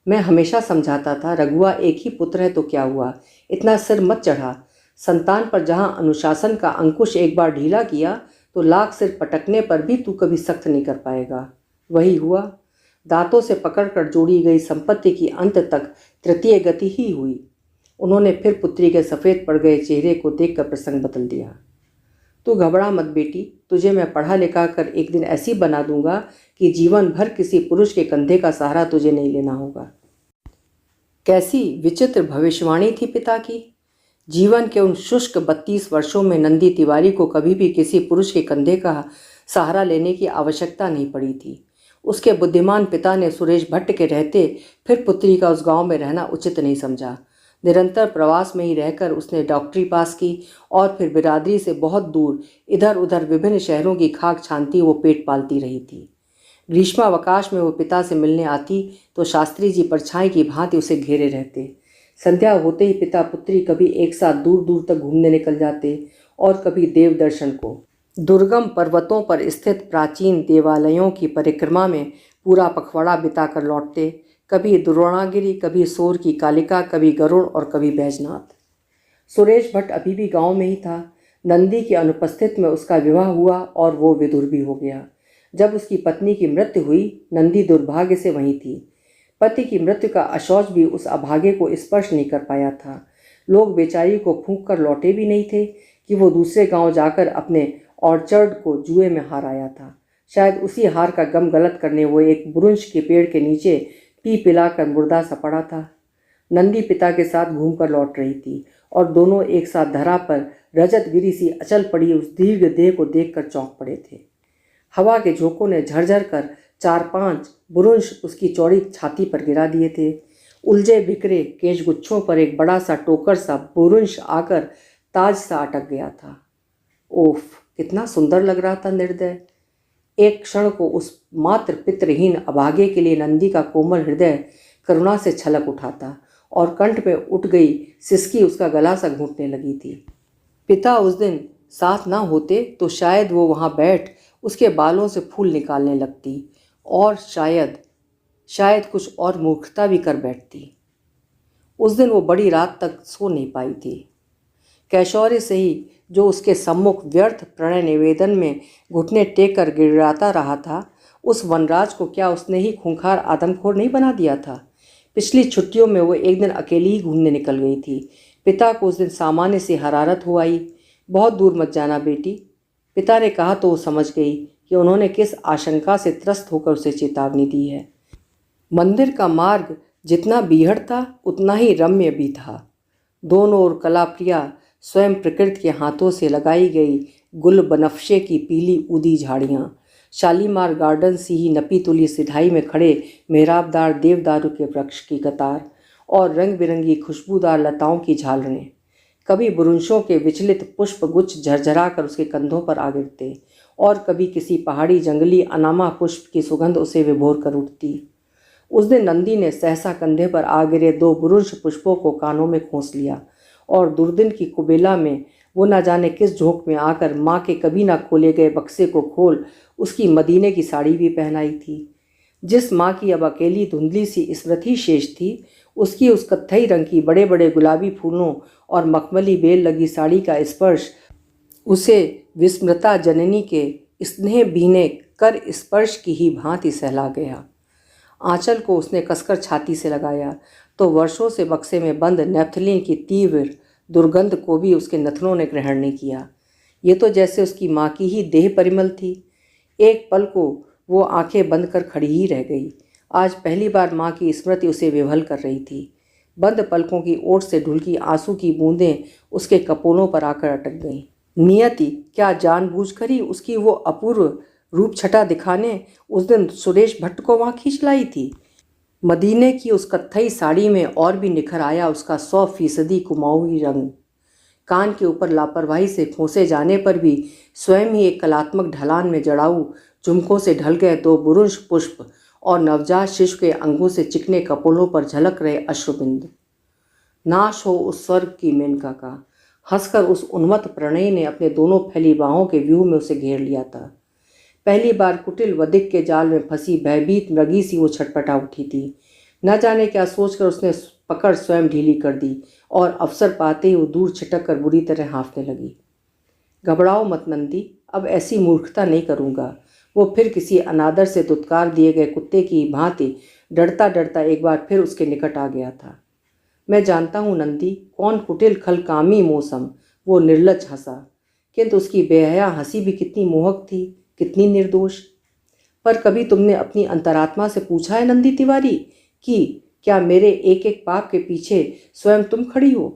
मैं हमेशा समझाता था रघुआ एक ही पुत्र है तो क्या हुआ, इतना सिर मत चढ़ा। संतान पर जहाँ अनुशासन का अंकुश एक बार ढीला किया तो लाख सिर पटकने पर भी तू कभी सख्त नहीं कर पाएगा। वही हुआ। दांतों से पकड़कर जोड़ी गई संपत्ति की अंत तक तृतीय गति ही हुई। उन्होंने फिर पुत्री के सफ़ेद पड़ गए चेहरे को देखकर प्रसंग बदल दिया। तू घबरा मत बेटी, तुझे मैं पढ़ा लिखा कर एक दिन ऐसी बना दूंगा कि जीवन भर किसी पुरुष के कंधे का सहारा तुझे नहीं लेना होगा। कैसी विचित्र भविष्यवाणी थी पिता की। जीवन के उन शुष्क 32 वर्षों में नंदी तिवारी को कभी भी किसी पुरुष के कंधे का सहारा लेने की आवश्यकता नहीं पड़ी थी। उसके बुद्धिमान पिता ने सुरेश भट्ट के रहते फिर पुत्री का उस गांव में रहना उचित नहीं समझा। निरंतर प्रवास में ही रहकर उसने डॉक्टरी पास की और फिर बिरादरी से बहुत दूर इधर उधर विभिन्न शहरों की खाक छानती वो पेट पालती रही थी। ग्रीष्मावकाश में वो पिता से मिलने आती तो शास्त्री जी परछाई की भांति उसे घेरे रहते। संध्या होते ही पिता पुत्री कभी एक साथ दूर दूर तक घूमने निकल जाते और कभी देव दर्शन को। दुर्गम पर्वतों पर स्थित प्राचीन देवालयों की परिक्रमा में पूरा पखवाड़ा बिताकर लौटते, कभी द्रोणागिरी, कभी सोर की कालिका, कभी गरुड़ और कभी बैजनाथ। सुरेश भट्ट अभी भी गांव में ही था। नंदी की अनुपस्थित में उसका विवाह हुआ और वो विधुर भी हो गया। जब उसकी पत्नी की मृत्यु हुई, नंदी दुर्भाग्य से वहीं थी। पति की मृत्यु का अशौच भी उस अभागे को स्पर्श नहीं कर पाया था। लोग बेचारी को फूंक कर लौटे भी नहीं थे कि वो दूसरे गांव जाकर अपने ऑर्चर्ड को जुए में हार आया था। शायद उसी हार का गम गलत करने वो एक बुरुंश के पेड़ के नीचे पी पिलाकर मुर्दा सा पड़ा था। नंदी पिता के साथ घूमकर लौट रही थी और दोनों एक साथ धरा पर रजतगिरी सी अचल पड़ी उस दीर्घ देह को देखकर चौंक पड़े थे। हवा के झोंकों ने झरझर कर 4-5 बुरुंश उसकी चौड़ी छाती पर गिरा दिए थे। उलझे बिखरे केशगुच्छों पर एक बड़ा सा टोकर सा बुरुंश आकर ताज सा अटक गया था। ओफ, कितना सुंदर लग रहा था निर्दय। एक क्षण को उस मात्र पितृहीन अभागे के लिए नंदी का कोमल हृदय करुणा से छलक उठा था और कंठ में उठ गई सिसकी उसका गला सा घूंटने लगी थी। पिता उस दिन साथ ना होते तो शायद वो वहाँ बैठ उसके बालों से फूल निकालने लगती और शायद कुछ और मूर्खता भी कर बैठती। उस दिन वो बड़ी रात तक सो नहीं पाई थी। कैशौर्य से ही जो उसके सम्मुख व्यर्थ प्रणय निवेदन में घुटने टेक कर गिड़गिड़ाता रहा था, उस वनराज को क्या उसने ही खूंखार आदमखोर नहीं बना दिया था। पिछली छुट्टियों में वो एक दिन अकेली ही घूमने निकल गई थी। पिता को उस दिन सामान्य सी हरारत हो आई। बहुत दूर मत जाना बेटी, पिता ने कहा तो वो समझ गई कि उन्होंने किस आशंका से त्रस्त होकर उसे चेतावनी दी है। मंदिर का मार्ग जितना बीहड़ था उतना ही रम्य भी था। दोनों ओर कलाप्रिया स्वयं प्रकृति के हाथों से लगाई गई गुल बनफशे की पीली ऊदी झाड़ियाँ, शालीमार गार्डन सी ही नपी तुली सिधाई में खड़े मेहराबदार देवदारू के वृक्ष की कतार और रंग बिरंगी खुशबूदार लताओं की झालरें। कभी बुरुंशों के विचलित पुष्प गुच्छ झरझरा कर उसके कंधों पर आ गिरते और कभी किसी पहाड़ी जंगली अनामा पुष्प की सुगंध उसे विभोर कर उठती। उस दिन नंदी ने सहसा कंधे पर आ गिरे 2 बुरुंश पुष्पों को कानों में खोस लिया और दुर्दिन की कुबेला में वो न जाने किस झोंक में आकर माँ के कभी ना खोले गए बक्से को खोल उसकी मदीने की साड़ी भी पहनाई थी। जिस माँ की अब अकेली धुंधली सी स्मृति शेष थी, उसकी उस कत्थई रंग की बड़े बड़े गुलाबी फूलों और मखमली बेल लगी साड़ी का स्पर्श उसे विस्मृता जननी के स्नेह भीने कर स्पर्श की ही भांति सहला गया। आंचल को उसने कसकर छाती से लगाया तो वर्षों से बक्से में बंद नेफ्थलीन की तीव्र दुर्गंध को भी उसके नथनों ने ग्रहण नहीं किया। ये तो जैसे उसकी माँ की ही देह परिमल थी। एक पल को वो आंखें बंद कर खड़ी ही रह गई। आज पहली बार माँ की स्मृति उसे विवल कर रही थी। बंद पलकों की ओट से ढुलकी आंसू की बूंदें उसके कपोलों पर आकर अटक गईं। नियति क्या जानबूझकर ही उसकी वो अपूर्व रूप छटा दिखाने उस दिन सुरेश भट्ट को वहाँ खींच लाई थी। मदीने की उस कत्थई साड़ी में और भी निखर आया उसका 100% कुमाऊवी रंग। कान के ऊपर लापरवाही से खोसे जाने पर भी स्वयं ही एक कलात्मक ढलान में जड़ाऊ झुमकों से ढल गए 2 बुरुंश पुष्प और नवजात शिशु के अंगों से चिकने कपोलों पर झलक रहे अश्रुबिंद। नाश हो उस स्वर्ग की मेनका का। हंसकर उस उन्मत्त प्रणयी ने अपने दोनों फैली बाहों के व्यूह में उसे घेर लिया था। पहली बार कुटिल वधिक के जाल में फंसी भयभीत मृगी सी वो छटपटा उठी थी। न जाने क्या सोचकर उसने पकड़ स्वयं ढीली कर दी और अवसर पाते ही वो दूर छिटक कर बुरी तरह हाँफने लगी। घबराओ मत नंदी, अब ऐसी मूर्खता नहीं करूँगा। वो फिर किसी अनादर से दुत्कार दिए गए कुत्ते की भांति डरता डरता एक बार फिर उसके निकट आ गया था। मैं जानता हूँ नंदी, कौन कुटिल खलकामी मौसम। वो निर्लज हंसा, किंतु उसकी बेहया हंसी भी कितनी मोहक थी, कितनी निर्दोष। पर कभी तुमने अपनी अंतरात्मा से पूछा है नंदी तिवारी कि क्या मेरे एक एक पाप के पीछे स्वयं तुम खड़ी हो?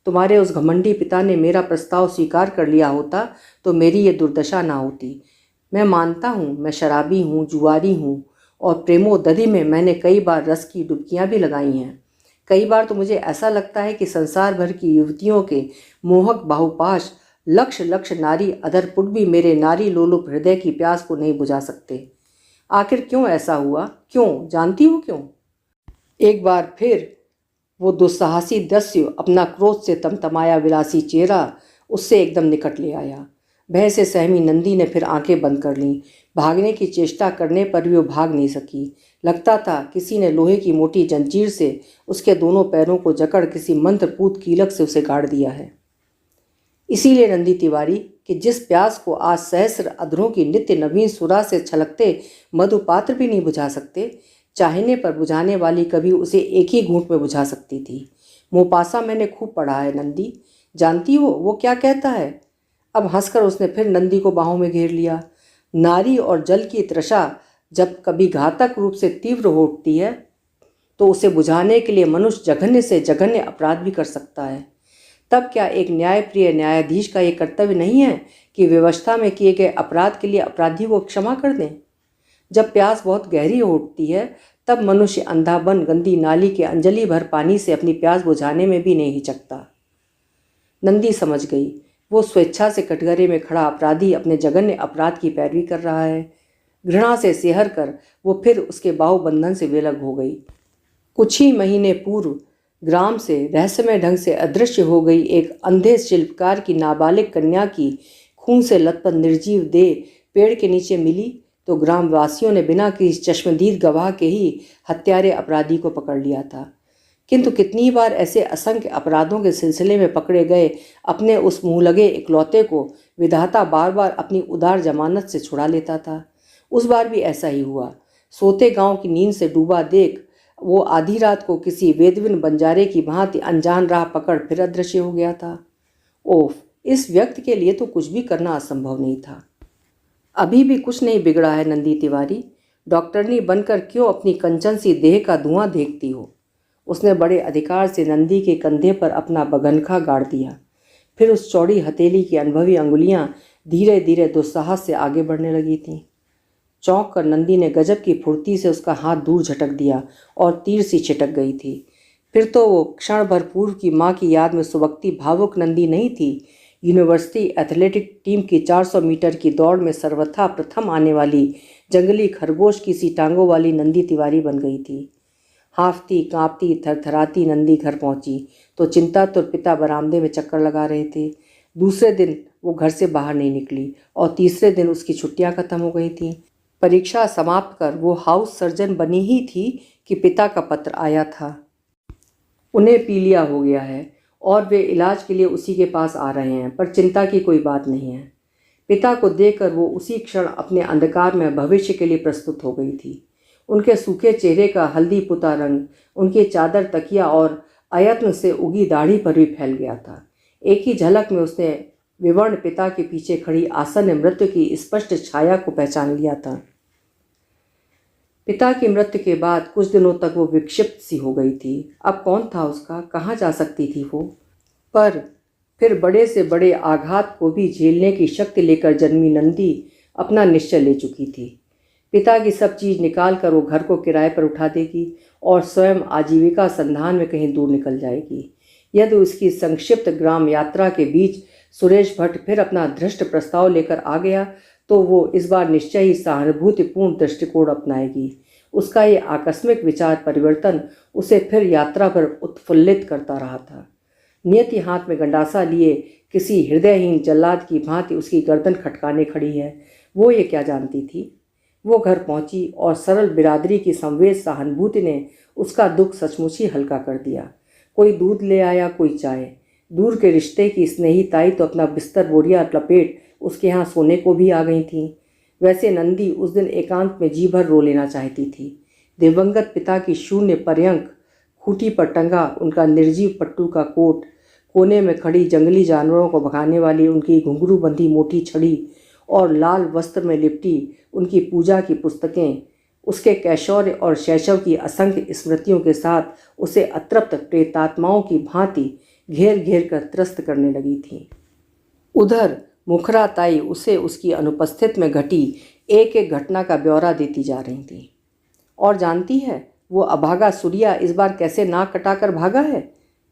तुम्हारे उस घमंडी पिता ने मेरा प्रस्ताव स्वीकार कर लिया होता तो मेरी ये दुर्दशा ना होती। मैं मानता हूँ मैं शराबी हूँ, जुआरी हूँ और प्रेमोदधि में मैंने कई बार रस की डुबकियाँ भी लगाई हैं। कई बार तो मुझे ऐसा लगता है कि संसार भर की युवतियों के मोहक बाहुपाश लक्ष लक्ष नारी अधरपुट भी मेरे नारी लोलुप हृदय की प्यास को नहीं बुझा सकते। आखिर क्यों ऐसा हुआ? क्यों जानती हो क्यों? एक बार फिर वो दुस्साहसी दस्यु अपना क्रोध से तमतमाया विलासी चेहरा उससे एकदम निकट ले आया। भय से सहमी नंदी ने फिर आंखें बंद कर लीं। भागने की चेष्टा करने पर भी वो भाग नहीं सकी। लगता था किसी ने लोहे की मोटी जंजीर से उसके दोनों पैरों को जकड़ किसी मंत्रपूत कीलक से उसे गाड़ दिया है। इसीलिए नंदी तिवारी कि जिस प्यास को आज सहस्र अधरों की नित्य नवीन सुरा से छलकते मधुपात्र भी नहीं बुझा सकते, चाहने पर बुझाने वाली कभी उसे एक ही घूंट में बुझा सकती थी। मोपासा मैंने खूब पढ़ा है नंदी, जानती हो वो क्या कहता है? अब हंसकर उसने फिर नंदी को बाहों में घेर लिया। नारी और जल की तृषा जब कभी घातक रूप से तीव्र हो उठती है तो उसे बुझाने के लिए मनुष्य जघन्य से जघन्य अपराध भी कर सकता है। तब क्या एक न्यायप्रिय न्यायाधीश का ये कर्तव्य नहीं है कि व्यवस्था में किए गए अपराध के लिए अपराधी को क्षमा कर दें? जब प्यास बहुत गहरी हो उठती है तब मनुष्य अंधाबन गंदी नाली के अंजलि भर पानी से अपनी प्यास बुझाने में भी नहीं हिचकता। नंदी समझ गई, वो स्वेच्छा से कटघरे में खड़ा अपराधी अपने जघन्य अपराध की पैरवी कर रहा है। घृणा से सिहर कर वो फिर उसके बाहुबंधन से विलग हो गई। कुछ ही महीने पूर्व ग्राम से रहस्यमय ढंग से अदृश्य हो गई एक अंधे शिल्पकार की नाबालिग कन्या की खून से लथपथ निर्जीव देह पेड़ के नीचे मिली तो ग्रामवासियों ने बिना किसी चश्मदीद गवाह के ही हत्यारे अपराधी को पकड़ लिया था। किंतु कितनी बार ऐसे असंख्य अपराधों के सिलसिले में पकड़े गए अपने उस मुँह लगे इकलौते को विधाता बार बार अपनी उदार जमानत से छुड़ा लेता था। उस बार भी ऐसा ही हुआ। सोते गांव की नींद से डूबा देख वो आधी रात को किसी वेदविन बंजारे की भांति अनजान राह पकड़ फिर अदृश्य हो गया था। ओफ, इस व्यक्ति के लिए तो कुछ भी करना असंभव नहीं था। अभी भी कुछ नहीं बिगड़ा है नंदी तिवारी, डॉक्टरनी बनकर क्यों अपनी कंचन सी देह का धुआं देखती हो? उसने बड़े अधिकार से नंदी के कंधे पर अपना बगनखा गाड़ दिया। फिर उस चौड़ी हथेली की अनुभवी अंगुलियां धीरे धीरे दुस्साहस से आगे बढ़ने लगी थीं। चौंक कर नंदी ने गजब की फुर्ती से उसका हाथ दूर झटक दिया और तीर सी छिटक गई थी। फिर तो वो क्षण भर पूर्व की माँ की याद में सुबकती भावुक नंदी नहीं थी, यूनिवर्सिटी एथलेटिक टीम की 400 मीटर की दौड़ में सर्वथा प्रथम आने वाली जंगली खरगोश की सी टांगों वाली नंदी तिवारी बन गई थी। हाँफती कांपती थरथराती नंदी घर पहुंची तो चिंतातुर पिता बरामदे में चक्कर लगा रहे थे। दूसरे दिन वो घर से बाहर नहीं निकली और तीसरे दिन उसकी छुट्टियां खत्म हो गई थीं। परीक्षा समाप्त कर वो हाउस सर्जन बनी ही थी कि पिता का पत्र आया था। उन्हें पीलिया हो गया है और वे इलाज के लिए उसी के पास आ रहे हैं, पर चिंता की कोई बात नहीं है। पिता को देखकर वो उसी क्षण अपने अंधकार में भविष्य के लिए प्रस्तुत हो गई थी। उनके सूखे चेहरे का हल्दी पुता रंग उनकी चादर तकिया और अयत्न से उगी दाढ़ी पर भी फैल गया था। एक ही झलक में उसने विवर्ण पिता के पीछे खड़ी आसन्न मृत्यु की स्पष्ट छाया को पहचान लिया था। पिता की मृत्यु के बाद कुछ दिनों तक वो विक्षिप्त सी हो गई थी। अब कौन था उसका, कहाँ जा सकती थी वो? पर फिर बड़े से बड़े आघात को भी झेलने की शक्ति लेकर जन्मी नंदी अपना निश्चय ले चुकी थी। पिता की सब चीज़ निकाल कर वो घर को किराए पर उठा देगी और स्वयं आजीविका संधान में कहीं दूर निकल जाएगी। यदि उसकी संक्षिप्त ग्राम यात्रा के बीच सुरेश भट्ट फिर अपना धृष्ट प्रस्ताव लेकर आ गया तो वो इस बार निश्चय ही सहानुभूतिपूर्ण दृष्टिकोण अपनाएगी। उसका ये आकस्मिक विचार परिवर्तन उसे फिर यात्रा पर उत्फुल्लित करता रहा था। नियति हाथ में गंडासा लिए किसी हृदयहीन जल्लाद की भांति उसकी गर्दन खटकाने खड़ी है। वो ये क्या जानती थी? वो घर पहुंची और सरल बिरादरी की संवेद सहानुभूति ने उसका दुख सचमुच ही हल्का कर दिया। कोई दूध ले आया, कोई चाय। दूर के रिश्ते की स्नेही ताई तो अपना बिस्तर बोरिया लपेट उसके यहाँ सोने को भी आ गई थी। वैसे नंदी उस दिन एकांत में जी भर रो लेना चाहती थी। दिवंगत पिता की शून्य पर्यंक, खूंटी पर टंगा उनका निर्जीव पट्टू का कोट, कोने में खड़ी जंगली जानवरों को भगाने वाली उनकी घुंघरू बंधी मोटी छड़ी और लाल वस्त्र में लिपटी उनकी पूजा की पुस्तकें उसके कैशोर्य और शैशव की असंख्य स्मृतियों के साथ उसे अतृप्त प्रेतात्माओं की भांति घेर घेर कर त्रस्त करने लगी थी। उधर मुखरा ताई उसे उसकी अनुपस्थित में घटी एक एक घटना का ब्यौरा देती जा रही थी। और जानती है वो अभागा सूर्या इस बार कैसे नाक कटाकर भागा है?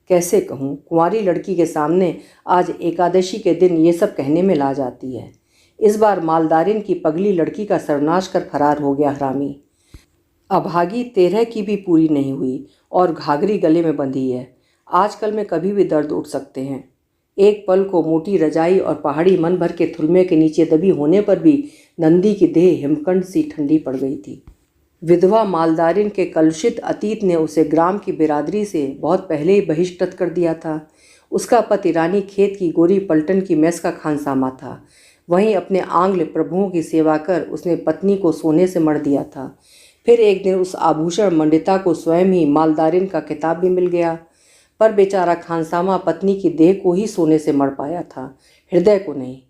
कैसे कहूँ, कुंवारी लड़की के सामने आज एकादशी के दिन ये सब कहने में ला जाती है। इस बार मालदारिन की पगली लड़की का सर्वनाश कर फरार हो गया हरामी। अभागी 13 की भी पूरी नहीं हुई और घाघरी गले में बंधी है। आजकल में कभी भी दर्द उठ सकते हैं। एक पल को मोटी रजाई और पहाड़ी मन भर के थुलमे के नीचे दबी होने पर भी नंदी की देह हिमकंड सी ठंडी पड़ गई थी। विधवा मालदारिन के कलुषित अतीत ने उसे ग्राम की बिरादरी से बहुत पहले ही बहिष्कृत कर दिया था। उसका पति रानी खेत की गोरी पलटन की मेस का खानसामा था। वहीं अपने आंग्ल प्रभुओं की सेवा कर उसने पत्नी को सोने से मढ़ दिया था। फिर एक दिन उस आभूषण मंडिता को स्वयं ही मालदारिन का खिताब भी मिल गया, पर बेचारा खानसामा पत्नी की देह को ही सोने से मढ़ पाया था, हृदय को नहीं।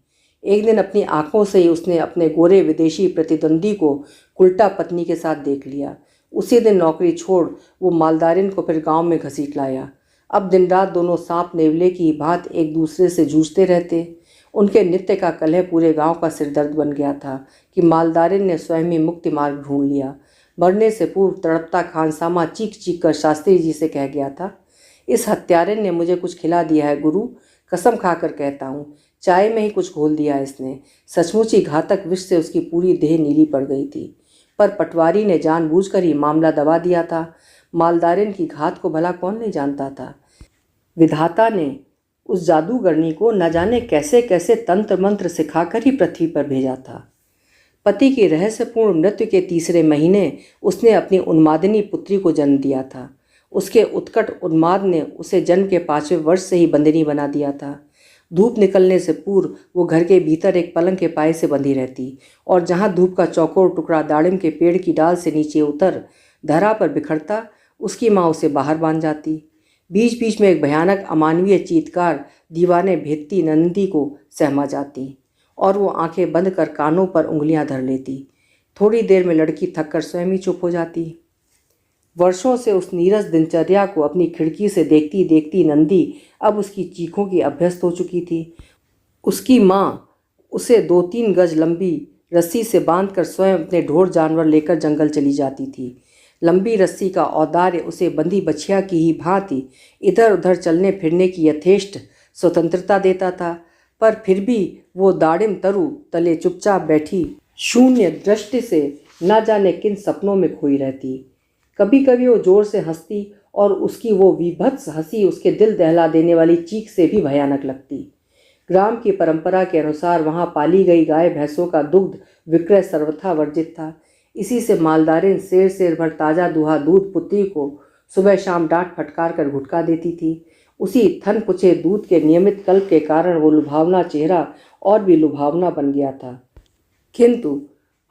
एक दिन अपनी आंखों से ही उसने अपने गोरे विदेशी प्रतिद्वंदी को उल्टा पत्नी के साथ देख लिया। उसी दिन नौकरी छोड़ वो मालदारिन को फिर गांव में घसीट लाया। अब दिन रात दोनों सांप नेवले की भांति एक दूसरे से जूझते रहते। उनके नित्य का कलह पूरे गांव का सिरदर्द बन गया था कि मालदारिन ने स्वयं ही मुक्ति मार्ग ढूंढ लिया। मरने से पूर्व तड़पता खानसामा चीख चीख कर शास्त्री जी से कह गया था, इस हत्यारे ने मुझे कुछ खिला दिया है गुरु, कसम खाकर कहता हूँ, चाय में ही कुछ घोल दिया इसने। सचमुच ही घातक विष से उसकी पूरी देह नीली पड़ गई थी, पर पटवारी ने जानबूझकर ही मामला दबा दिया था। मालदारिन की घात को भला कौन नहीं जानता था। विधाता ने उस जादूगरनी को न जाने कैसे कैसे तंत्र मंत्र सिखाकर ही पृथ्वी पर भेजा था। पति की रहस्यपूर्ण मृत्यु के तीसरे महीने उसने अपनी उन्मादिनी पुत्री को जन्म दिया था। उसके उत्कट उन्माद ने उसे जन्म के 5वें वर्ष से ही बंदिनी बना दिया था। धूप निकलने से पूर्व वो घर के भीतर एक पलंग के पाए से बंधी रहती, और जहाँ धूप का चौकोर टुकड़ा दाड़िम के पेड़ की डाल से नीचे उतर धरा पर बिखरता, उसकी माँ उसे बाहर बांध जाती। बीच बीच में एक भयानक अमानवीय चीत्कार दीवाने भेदती नंदी को सहमा जाती, और वो आंखें बंद कर कानों पर उंगलियां धर लेती। थोड़ी देर में लड़की थककर स्वयं ही चुप हो जाती। वर्षों से उस नीरस दिनचर्या को अपनी खिड़की से देखती देखती नंदी अब उसकी चीखों की अभ्यस्त हो चुकी थी। उसकी माँ उसे 2-3 गज लंबी रस्सी से बांधकर स्वयं अपने ढोर जानवर लेकर जंगल चली जाती थी। लंबी रस्सी का औदार्य उसे बंधी बछिया की ही भांति इधर उधर चलने फिरने की यथेष्ट स्वतंत्रता देता था, पर फिर भी वो दाड़िम तरु तले चुपचाप बैठी शून्य दृष्टि से न जाने किन सपनों में खोई रहती। कभी कभी वो जोर से हंसती, और उसकी वो विभत्स हंसी उसके दिल दहला देने वाली चीख से भी भयानक लगती। ग्राम की परंपरा के अनुसार वहाँ पाली गई गाय भैंसों का दुग्ध विक्रय सर्वथा वर्जित था। इसी से मालदारिन शेर भर ताज़ा दुहा दूध पुत्री को सुबह शाम डांट फटकार कर घुटका देती थी। उसी थन पुछे दूध के नियमित कल्प के कारण वो लुभावना चेहरा और भी लुभावना बन गया था, किंतु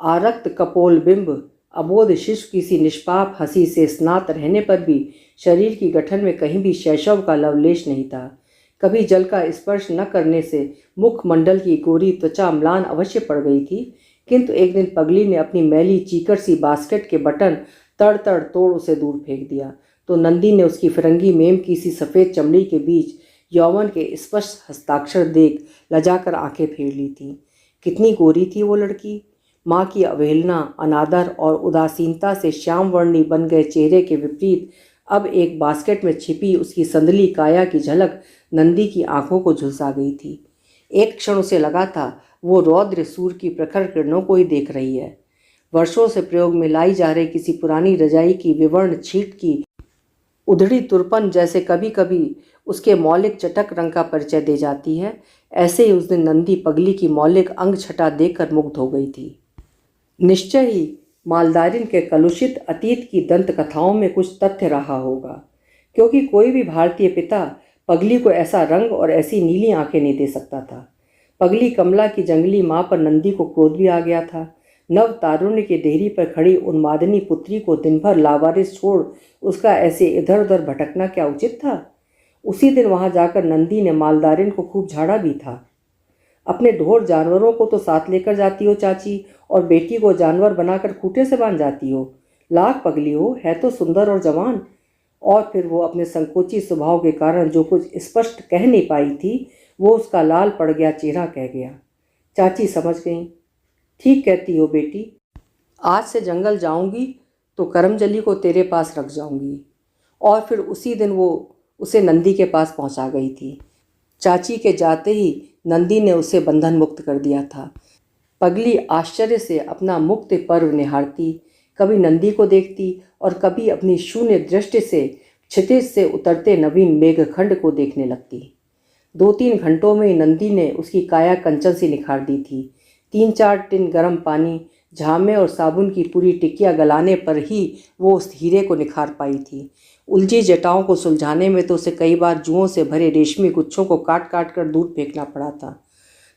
आरक्त कपोल बिंब अबोध शिशु की सी निष्पाप हंसी से स्नात रहने पर भी शरीर की गठन में कहीं भी शैशव का लवलेश नहीं था। कभी जल का स्पर्श न करने से मुखमंडल की गोरी त्वचा म्लान अवश्य पड़ गई थी, किंतु एक दिन पगली ने अपनी मैली चीकट सी बास्केट के बटन तड़ तड़ तोड़ उसे दूर फेंक दिया, तो नंदी ने उसकी फिरंगी मेम की सी सफ़ेद चमड़ी के बीच यौवन के स्पष्ट हस्ताक्षर देख लजाकर आंखें फेर ली थीं। कितनी गोरी थी वो लड़की। माँ की अवहेलना, अनादर और उदासीनता से श्याम वर्णी बन गए चेहरे के विपरीत अब एक बास्केट में छिपी उसकी संदली काया की झलक नंदी की आंखों को झुलसा गई थी। एक क्षण उसे लगा था वो रौद्र सूर्य की प्रखर किरणों को ही देख रही है। वर्षों से प्रयोग में लाई जा रही किसी पुरानी रजाई की विवर्ण छीट की उधड़ी तुरपन जैसे कभी कभी उसके मौलिक चटक रंग का परिचय दे जाती है, ऐसे ही उस दिन नंदी पगली की मौलिक अंग छटा देखकर मुग्ध हो गई थी। निश्चय ही मालदारिन के कलुषित अतीत की दंत कथाओं में कुछ तथ्य रहा होगा, क्योंकि कोई भी भारतीय पिता पगली को ऐसा रंग और ऐसी नीली आंखें नहीं दे सकता था। पगली कमला की जंगली माँ पर नंदी को क्रोध भी आ गया था। नव तारुण्य की देहरी पर खड़ी उन्मादिनी पुत्री को दिन भर लावारिस छोड़ उसका ऐसे इधर उधर भटकना क्या उचित था। उसी दिन वहां जाकर नंदी ने मालदारिन को खूब झाड़ा भी था। अपने ढोर जानवरों को तो साथ लेकर जाती हो चाची, और बेटी को जानवर बनाकर खूंटे से बांध जाती हो। लाख पगली हो, है तो सुंदर और जवान। और फिर वो अपने संकोची स्वभाव के कारण जो कुछ स्पष्ट कह नहीं पाई थी, वो उसका लाल पड़ गया चेहरा कह गया। चाची समझ गई। ठीक कहती हो बेटी, आज से जंगल जाऊंगी तो करमजली को तेरे पास रख जाऊंगी। और फिर उसी दिन वो उसे नंदी के पास पहुंचा गई थी। चाची के जाते ही नंदी ने उसे बंधन मुक्त कर दिया था। पगली आश्चर्य से अपना मुक्त पर्व निहारती, कभी नंदी को देखती और कभी अपनी शून्य दृष्टि से क्षितिज से उतरते नवीन मेघखंड को देखने लगती। 2-3 घंटों में नंदी ने उसकी काया कंचन सी निखार दी थी। 3-4 टिन गर्म पानी, झामे और साबुन की पूरी टिकिया गलाने पर ही वो उस हीरे को निखार पाई थी। उलझी जटाओं को सुलझाने में तो उसे कई बार जुओं से भरे रेशमी गुच्छों को काट काट कर दूर फेंकना पड़ा था।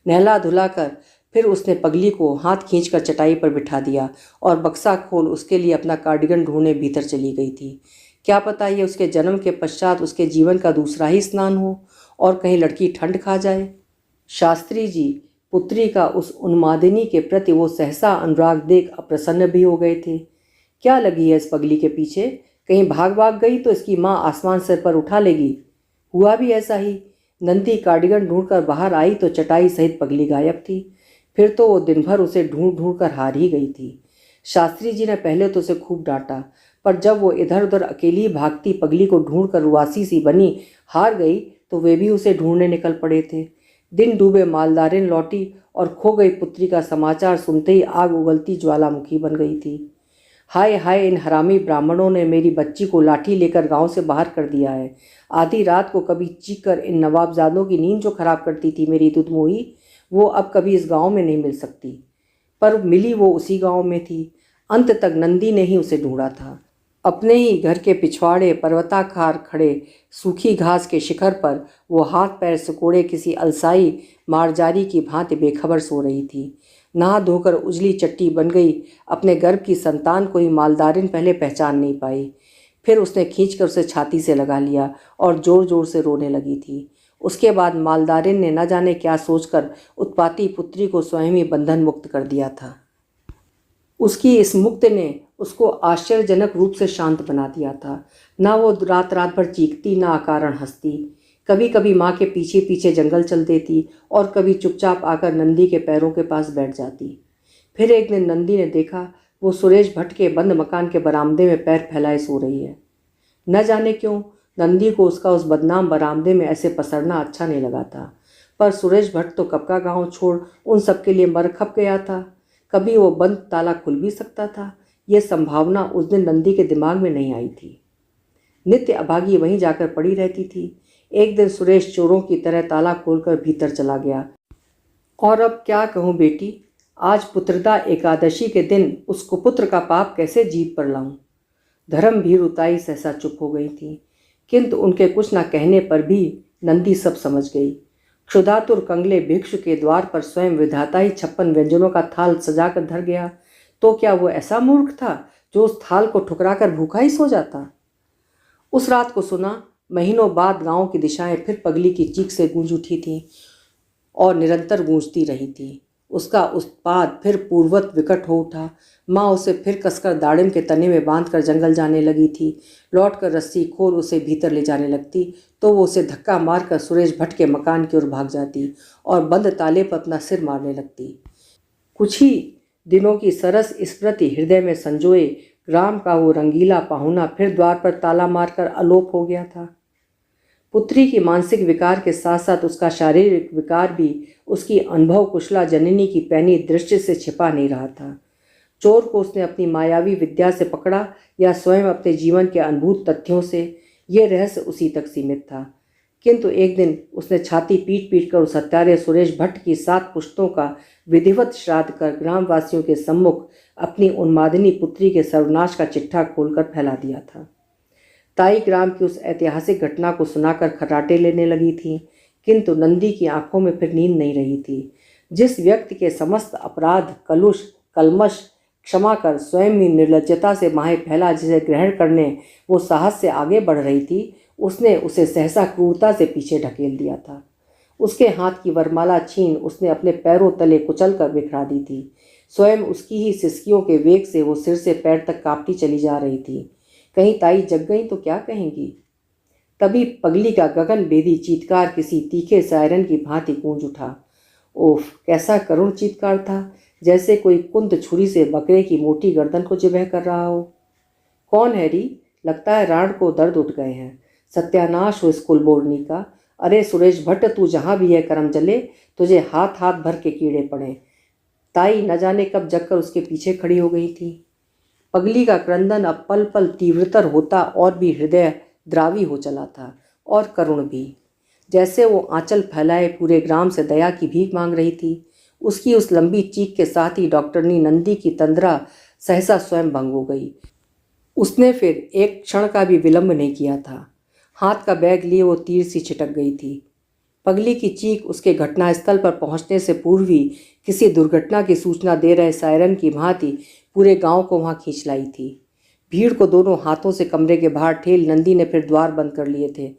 नहला धुलाकर फिर उसने पगली को हाथ खींचकर चटाई पर बिठा दिया और बक्सा खोल उसके लिए अपना कार्डिगन ढूंढने भीतर चली गई थी। क्या पता ये उसके जन्म के पश्चात उसके जीवन का दूसरा ही स्नान हो और कहीं लड़की ठंड खा जाए। शास्त्री जी पुत्री का उस उन्मादिनी के प्रति वो सहसा अनुराग देख अप्रसन्न भी हो गए थे। क्या लगी है इस पगली के पीछे? कहीं भाग भाग गई तो इसकी माँ आसमान सिर पर उठा लेगी। हुआ भी ऐसा ही। नंदी कार्डिगन ढूंढकर बाहर आई तो चटाई सहित पगली गायब थी। फिर तो वो दिन भर उसे ढूंढ ढूंढ कर हार ही गई थी। शास्त्री जी ने पहले तो उसे खूब डांटा, पर जब वो इधर उधर अकेली भागती पगली को ढूंढ कर उदासी सी बनी हार गई तो वे भी उसे ढूंढने निकल पड़े थे। दिन डूबे मालदारिन लौटी और खो गई पुत्री का समाचार सुनते ही आग उगलती ज्वालामुखी बन गई थी। हाय हाय, इन हरामी ब्राह्मणों ने मेरी बच्ची को लाठी लेकर गांव से बाहर कर दिया है। आधी रात को कभी चीख कर इन नवाबजादों की नींद जो खराब करती थी मेरी दुधमुही, वो अब कभी इस गांव में नहीं मिल सकती। पर मिली वो उसी गांव में थी। अंत तक नंदी ने ही उसे ढूंढा था। अपने ही घर के पिछवाड़े पर्वताकार खड़े सूखी घास के शिखर पर वो हाथ पैर सिकोड़े किसी अलसाई मारजारी की भांति बेखबर सो रही थी। नहा धोकर उजली चट्टी बन गई अपने गर्भ की संतान को ही मालदारिन पहले पहचान नहीं पाई। फिर उसने खींचकर उसे छाती से लगा लिया और जोर जोर से रोने लगी थी। उसके बाद मालदारिन ने न जाने क्या सोचकर उत्पाती पुत्री को स्वयं ही बंधन मुक्त कर दिया था। उसकी इस मुक्त ने उसको आश्चर्यजनक रूप से शांत बना दिया था। ना वो रात रात भर चीखती, ना अकारण हंसती। कभी कभी माँ के पीछे पीछे जंगल चल देती और कभी चुपचाप आकर नंदी के पैरों के पास बैठ जाती। फिर एक दिन नंदी ने देखा वो सुरेश भट्ट के बंद मकान के बरामदे में पैर फैलाए सो रही है। न जाने क्यों नंदी को उसका उस बदनाम बरामदे में ऐसे पसरना अच्छा नहीं लगा था। पर सुरेश भट्ट तो कब का गाँव छोड़ उन सबके लिए मर खप गया था। कभी वो बंद ताला खुल भी सकता था। ये संभावना उस दिन नंदी के दिमाग में नहीं आई थी। नित्य अभागी वहीं जाकर पड़ी रहती थी। एक दिन सुरेश चोरों की तरह ताला खोलकर भीतर चला गया। और अब क्या कहूँ बेटी, आज पुत्रदा एकादशी के दिन उस कुपुत्र का पाप कैसे जीभ पर लाऊं। धर्म भीर उताई सहसा चुप हो गई थी, किंतु उनके कुछ न कहने पर भी नंदी सब समझ गई। क्षुधातुर कंगले भिक्षु के द्वार पर स्वयं विधाता ही 56 व्यंजनों का थाल सजाकर धर गया, तो क्या वो ऐसा मूर्ख था जो उस थाल को ठुकराकर भूखा ही सो जाता। उस रात को सुना महीनों बाद गांव की दिशाएं फिर पगली की चीख से गूंज उठी थीं और निरंतर गूंजती रही थी। उसका उत्पाद फिर पूर्ववत विकट हो उठा। माँ उसे फिर कसकर दाड़िम के तने में बांधकर जंगल जाने लगी थी। लौटकर रस्सी खोल उसे भीतर ले जाने लगती तो वो उसे धक्का मारकर सुरेश भट्ट के मकान की ओर भाग जाती और बंद ताले पर अपना सिर मारने लगती। कुछ ही दिनों की सरस स्मृति हृदय में संजोए ग्राम का वो रंगीला पाहुना फिर द्वार पर ताला मारकर अलोप हो गया था। पुत्री की मानसिक विकार के साथ साथ उसका शारीरिक विकार भी उसकी अनुभव कुशला जननी की पैनी दृष्टि से छिपा नहीं रहा था। चोर को उसने अपनी मायावी विद्या से पकड़ा या स्वयं अपने जीवन के अनुभूत तथ्यों से, ये रहस्य उसी तक सीमित था। किंतु एक दिन उसने छाती पीट पीट कर उस हत्यारे सुरेश भट्ट की 7 पुश्तों का विधिवत श्राद्ध कर ग्रामवासियों के सम्मुख अपनी उन्मादिनी पुत्री के सर्वनाश का चिट्ठा खोलकर फैला दिया था। ताई ग्राम की उस ऐतिहासिक घटना को सुनाकर खर्राटे लेने लगी थी, किंतु नंदी की आंखों में फिर नींद नहीं रही थी। जिस व्यक्ति के समस्त अपराध कलुष कलमश क्षमा कर स्वयं ही निर्लज्जता से माहे फैला जिसे ग्रहण करने वो साहस से आगे बढ़ रही थी, उसने उसे सहसा क्रूरता से पीछे ढकेल दिया था। उसके हाथ की वरमाला छीन उसने अपने पैरों तले कुचल कर बिखरा दी थी। स्वयं उसकी ही सिसकियों के वेग से वो सिर से पैर तक कांपती चली जा रही थी। कहीं ताई जग गई तो क्या कहेंगी। तभी पगली का गगन भेदी चीत्कार किसी तीखे सायरन की भांति गूंज उठा। ओफ, कैसा करुण चीत्कार था, जैसे कोई कुंद छुरी से बकरे की मोटी गर्दन को जिबह कर रहा हो। कौन है री? लगता है राण को दर्द उठ गए हैं। सत्यानाश हो इस कुलबोरनी का। अरे सुरेश भट्ट, तू जहाँ भी है करम जले, तुझे हाथ हाथ भर के कीड़े पड़े। ताई न जाने कब जगकर उसके पीछे खड़ी हो गई थी। पगली का क्रंदन अब पल पल तीव्रतर होता और भी हृदय द्रावी हो चला था और करुण भी। जैसे वो आंचल फैलाए पूरे ग्राम से दया की भीख मांग रही थी। उसकी उस लंबी चीख के साथ ही डॉक्टरनी नंदी की तंद्रा सहसा स्वयं भंग हो गई। उसने फिर एक क्षण का भी विलंब नहीं किया था। हाथ का बैग लिए वो तीर सी छिटक गई थी। पगली की चीख उसके घटनास्थल पर पहुंचने से पूर्व ही किसी दुर्घटना की सूचना दे रहे सायरन की भांति पूरे गांव को वहां खींच लाई थी। भीड़ को दोनों हाथों से कमरे के बाहर ठेल नंदी ने फिर द्वार बंद कर लिए थे।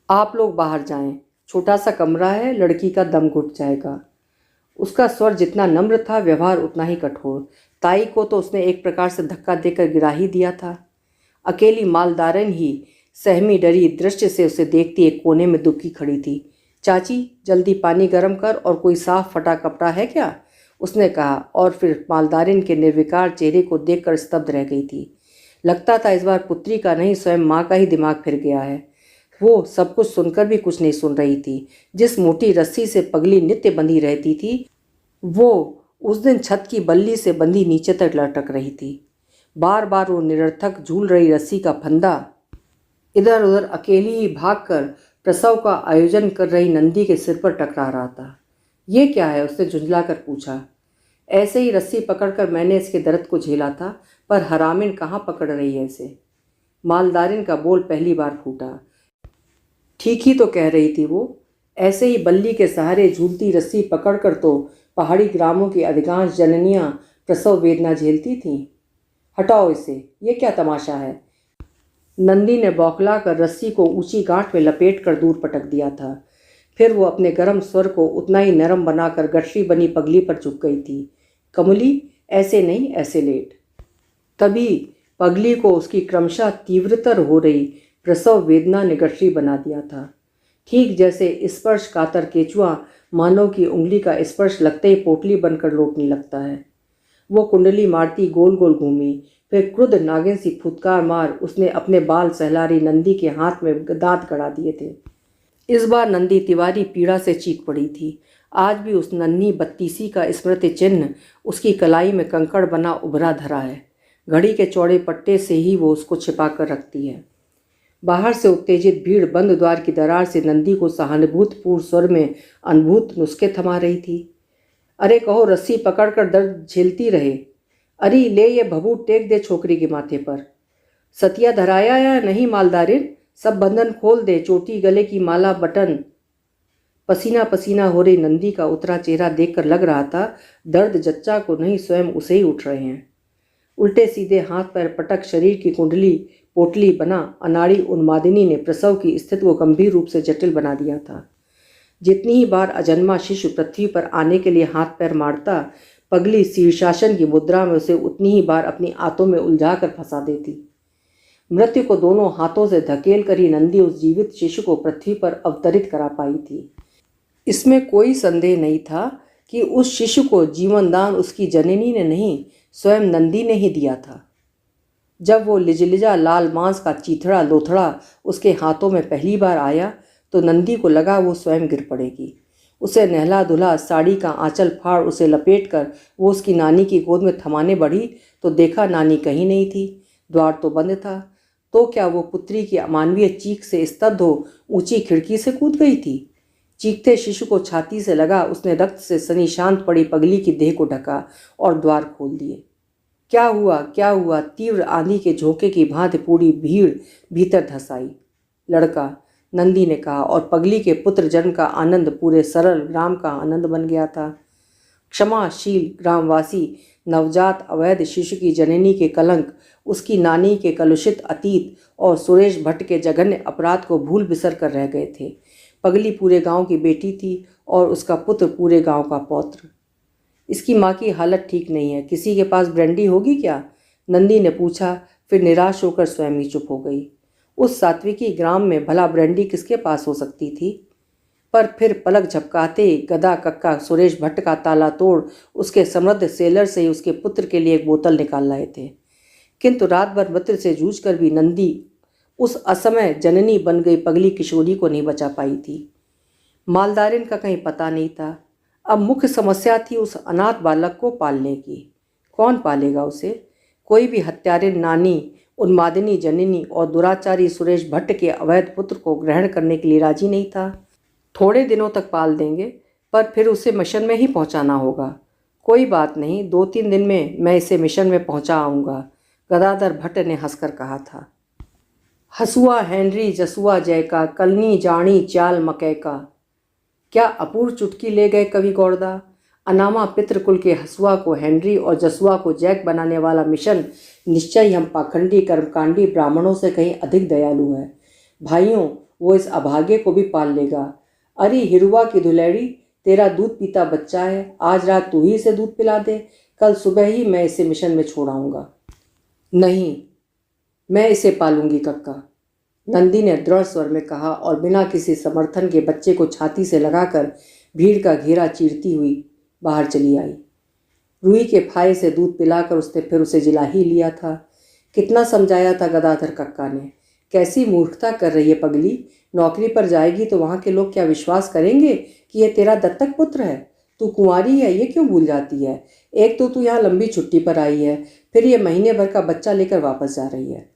आप लोग बाहर जाएं, छोटा सा कमरा है, लड़की का दम घुट जाएगा। उसका स्वर जितना नम्र था, व्यवहार उतना ही कठोर। ताई को तो उसने एक प्रकार से धक्का देकर गिरा ही दिया था। अकेली मालदारन ही सहमी डरी दृष्टि से उसे देखती एक कोने में दुबकी खड़ी थी। चाची, जल्दी पानी गर्म कर और कोई साफ फटा कपड़ा है क्या? उसने कहा और फिर मालदारिन के निर्विकार चेहरे को देखकर स्तब्ध रह गई थी। लगता था इस बार पुत्री का नहीं, स्वयं माँ का ही दिमाग फिर गया है। वो सब कुछ सुनकर भी कुछ नहीं सुन रही थी। जिस मोटी रस्सी से पगली नित्य बंधी रहती थी, वो उस दिन छत की बल्ली से बंधी नीचे तक लटक रही थी। बार बार वो निरर्थक झूल रही रस्सी का फंदा इधर उधर अकेली ही भागकर प्रसव का आयोजन कर रही नंदी के सिर पर टकरा रहा था। ये क्या है? उसने झुंझलाकर पूछा। ऐसे ही रस्सी पकड़कर मैंने इसके दर्द को झेला था, पर हरामिन कहाँ पकड़ रही है इसे? मालदारिन का बोल पहली बार फूटा। ठीक ही तो कह रही थी वो। ऐसे ही बल्ली के सहारे झूलती रस्सी पकड़कर तो पहाड़ी ग्रामों की अधिकांश जननियां प्रसव वेदना झेलती थीं। हटाओ इसे, ये क्या तमाशा है? नंदी ने बौखला कर रस्सी को ऊंची गांठ में लपेट कर दूर पटक दिया था। फिर वो अपने गर्म स्वर को उतना ही नरम बनाकर गठरी बनी पगली पर झुक गई थी। कमली, ऐसे नहीं, ऐसे लेट। तभी पगली को उसकी क्रमशः तीव्रतर हो रही प्रसव वेदना ने गठरी बना दिया था। ठीक जैसे स्पर्श कातर केचुआ मानव की उंगली का स्पर्श लगते ही पोटली बनकर लौटने लगता है। वो कुंडली मारती गोल गोल घूमी, फिर क्रुद्ध नागिन सी फुदकार मार उसने अपने बाल सहलारी नंदी के हाथ में दांत गड़ा दिए थे। इस बार नंदी तिवारी पीड़ा से चीख पड़ी थी। आज भी उस नन्ही बत्तीसी का स्मृति चिन्ह उसकी कलाई में कंकड़ बना उभरा धरा है। घड़ी के चौड़े पट्टे से ही वो उसको छिपा कर रखती है। बाहर से उत्तेजित भीड़ बंद द्वार की दरार से नंदी को सहानुभूतिपूर्ण स्वर में अनुभूत नुस्खे थमा रही थी। अरे कहो, रस्सी पकड़कर दर्द झेलती रहे। अरे ले ये भभूत टेक दे छोकरी के माथे पर। सतिया धराया या नहीं मालदारिन? सब बंधन खोल दे, चोटी गले की माला बटन। पसीना पसीना हो रही नंदी का उतरा चेहरा देखकर लग रहा था दर्द जच्चा को नहीं, स्वयं उसे ही उठ रहे हैं। उल्टे सीधे हाथ पैर पटक शरीर की कुंडली पोटली बना अनाड़ी उन्मादिनी ने प्रसव की स्थिति को गंभीर रूप से जटिल बना दिया था। जितनी ही बार अजन्मा शिशु पृथ्वी पर आने के लिए हाथ पैर मारता, पगली शीर्षासन की मुद्रा में उसे उतनी ही बार अपनी आंतों में उलझा कर फंसा देती। मृत्यु को दोनों हाथों से धकेल कर ही नंदी उस जीवित शिशु को पृथ्वी पर अवतरित करा पाई थी। इसमें कोई संदेह नहीं था कि उस शिशु को जीवनदान उसकी जननी ने नहीं, स्वयं नंदी ने ही दिया था। जब वो लिजलिजा लाल मांस का चीथड़ा लोथड़ा उसके हाथों में पहली बार आया तो नंदी को लगा वो स्वयं गिर पड़ेगी। उसे नहला धुला साड़ी का आंचल फाड़ उसे लपेटकर वो उसकी नानी की गोद में थमाने बढ़ी तो देखा नानी कहीं नहीं थी। द्वार तो बंद था। तो क्या वो पुत्री की अमानवीय चीख से स्तब्ध हो ऊंची खिड़की से कूद गई थी? चीखते शिशु को छाती से लगा, उसने रक्त से सनी शांत पड़ी पगली की देह को ढका और द्वार खोल दिए। क्या हुआ, क्या हुआ? तीव्र आंधी के झोंके की भांति पूरी भीड़ भीतर धस आई। लड़का, नंदी ने कहा, और पगली के पुत्र जन्म का आनंद पूरे सरल ग्राम का आनंद बन गया था। क्षमाशील ग्रामवासी नवजात अवैध शिशु की जननी के कलंक, उसकी नानी के कलुषित अतीत और सुरेश भट्ट के जघन्य अपराध को भूल बिसर कर रह गए थे। पगली पूरे गांव की बेटी थी और उसका पुत्र पूरे गांव का पौत्र। इसकी माँ की हालत ठीक नहीं है, किसी के पास ब्रांडी होगी क्या? नंदी ने पूछा, फिर निराश होकर स्वयं ही चुप हो गई। उस सात्विकी ग्राम में भला ब्रांडी किसके पास हो सकती थी? पर फिर पलक झपकाते गदा कक्का सुरेश भट्ट का ताला तोड़ उसके समृद्ध सेलर से ही उसके पुत्र के लिए एक बोतल निकाल लाए थे। किंतु रात भर मृत्यु से जूझकर भी नंदी उस असमय जननी बन गई पगली किशोरी को नहीं बचा पाई थी। मालदारिन का कहीं पता नहीं था। अब मुख्य समस्या थी उस अनाथ बालक को पालने की। कौन पालेगा उसे? कोई भी हत्यारे नानी, उन्मादिनी जननी और दुराचारी सुरेश भट्ट के अवैध पुत्र को ग्रहण करने के लिए राजी नहीं था। थोड़े दिनों तक पाल देंगे, पर फिर उसे मिशन में ही पहुंचाना होगा। कोई बात नहीं, 2-3 दिन में मैं इसे मिशन में पहुंचा आऊँगा, गदाधर भट्ट ने हंसकर कहा था। हसुआ हेनरी जसुआ जय का, कलनी जानी चाल मकई का। क्या अपूर्व चुटकी ले गए कवि गौड़दा। अनामा पितृकुल के हसुआ को हेनरी और जसुआ को जैक बनाने वाला मिशन निश्चय ही हम पाखंडी कर्मकांडी ब्राह्मणों से कहीं अधिक दयालु है। भाइयों, वो इस अभागे को भी पाल लेगा। अरे हिरुआ की धुलेड़ी, तेरा दूध पीता बच्चा है, आज रात तू ही इसे दूध पिला दे, कल सुबह ही मैं इसे मिशन में छोड़ाऊंगा। नहीं, मैं इसे पालूंगी कक्का, नंदी ने दृढ़ स्वर में कहा और बिना किसी समर्थन के बच्चे को छाती से लगाकर भीड़ का घेरा चीरती हुई बाहर चली आई। रूई के फाये से दूध पिलाकर उसने फिर उसे जिला ही लिया था। कितना समझाया था गदाधर कक्का ने। कैसी मूर्खता कर रही है पगली, नौकरी पर जाएगी तो वहाँ के लोग क्या विश्वास करेंगे कि यह तेरा दत्तक पुत्र है। तू कुंवारी है, ये क्यों भूल जाती है। एक तो तू यहाँ लंबी छुट्टी पर आई है, फिर ये महीने भर का बच्चा लेकर वापस जा रही है।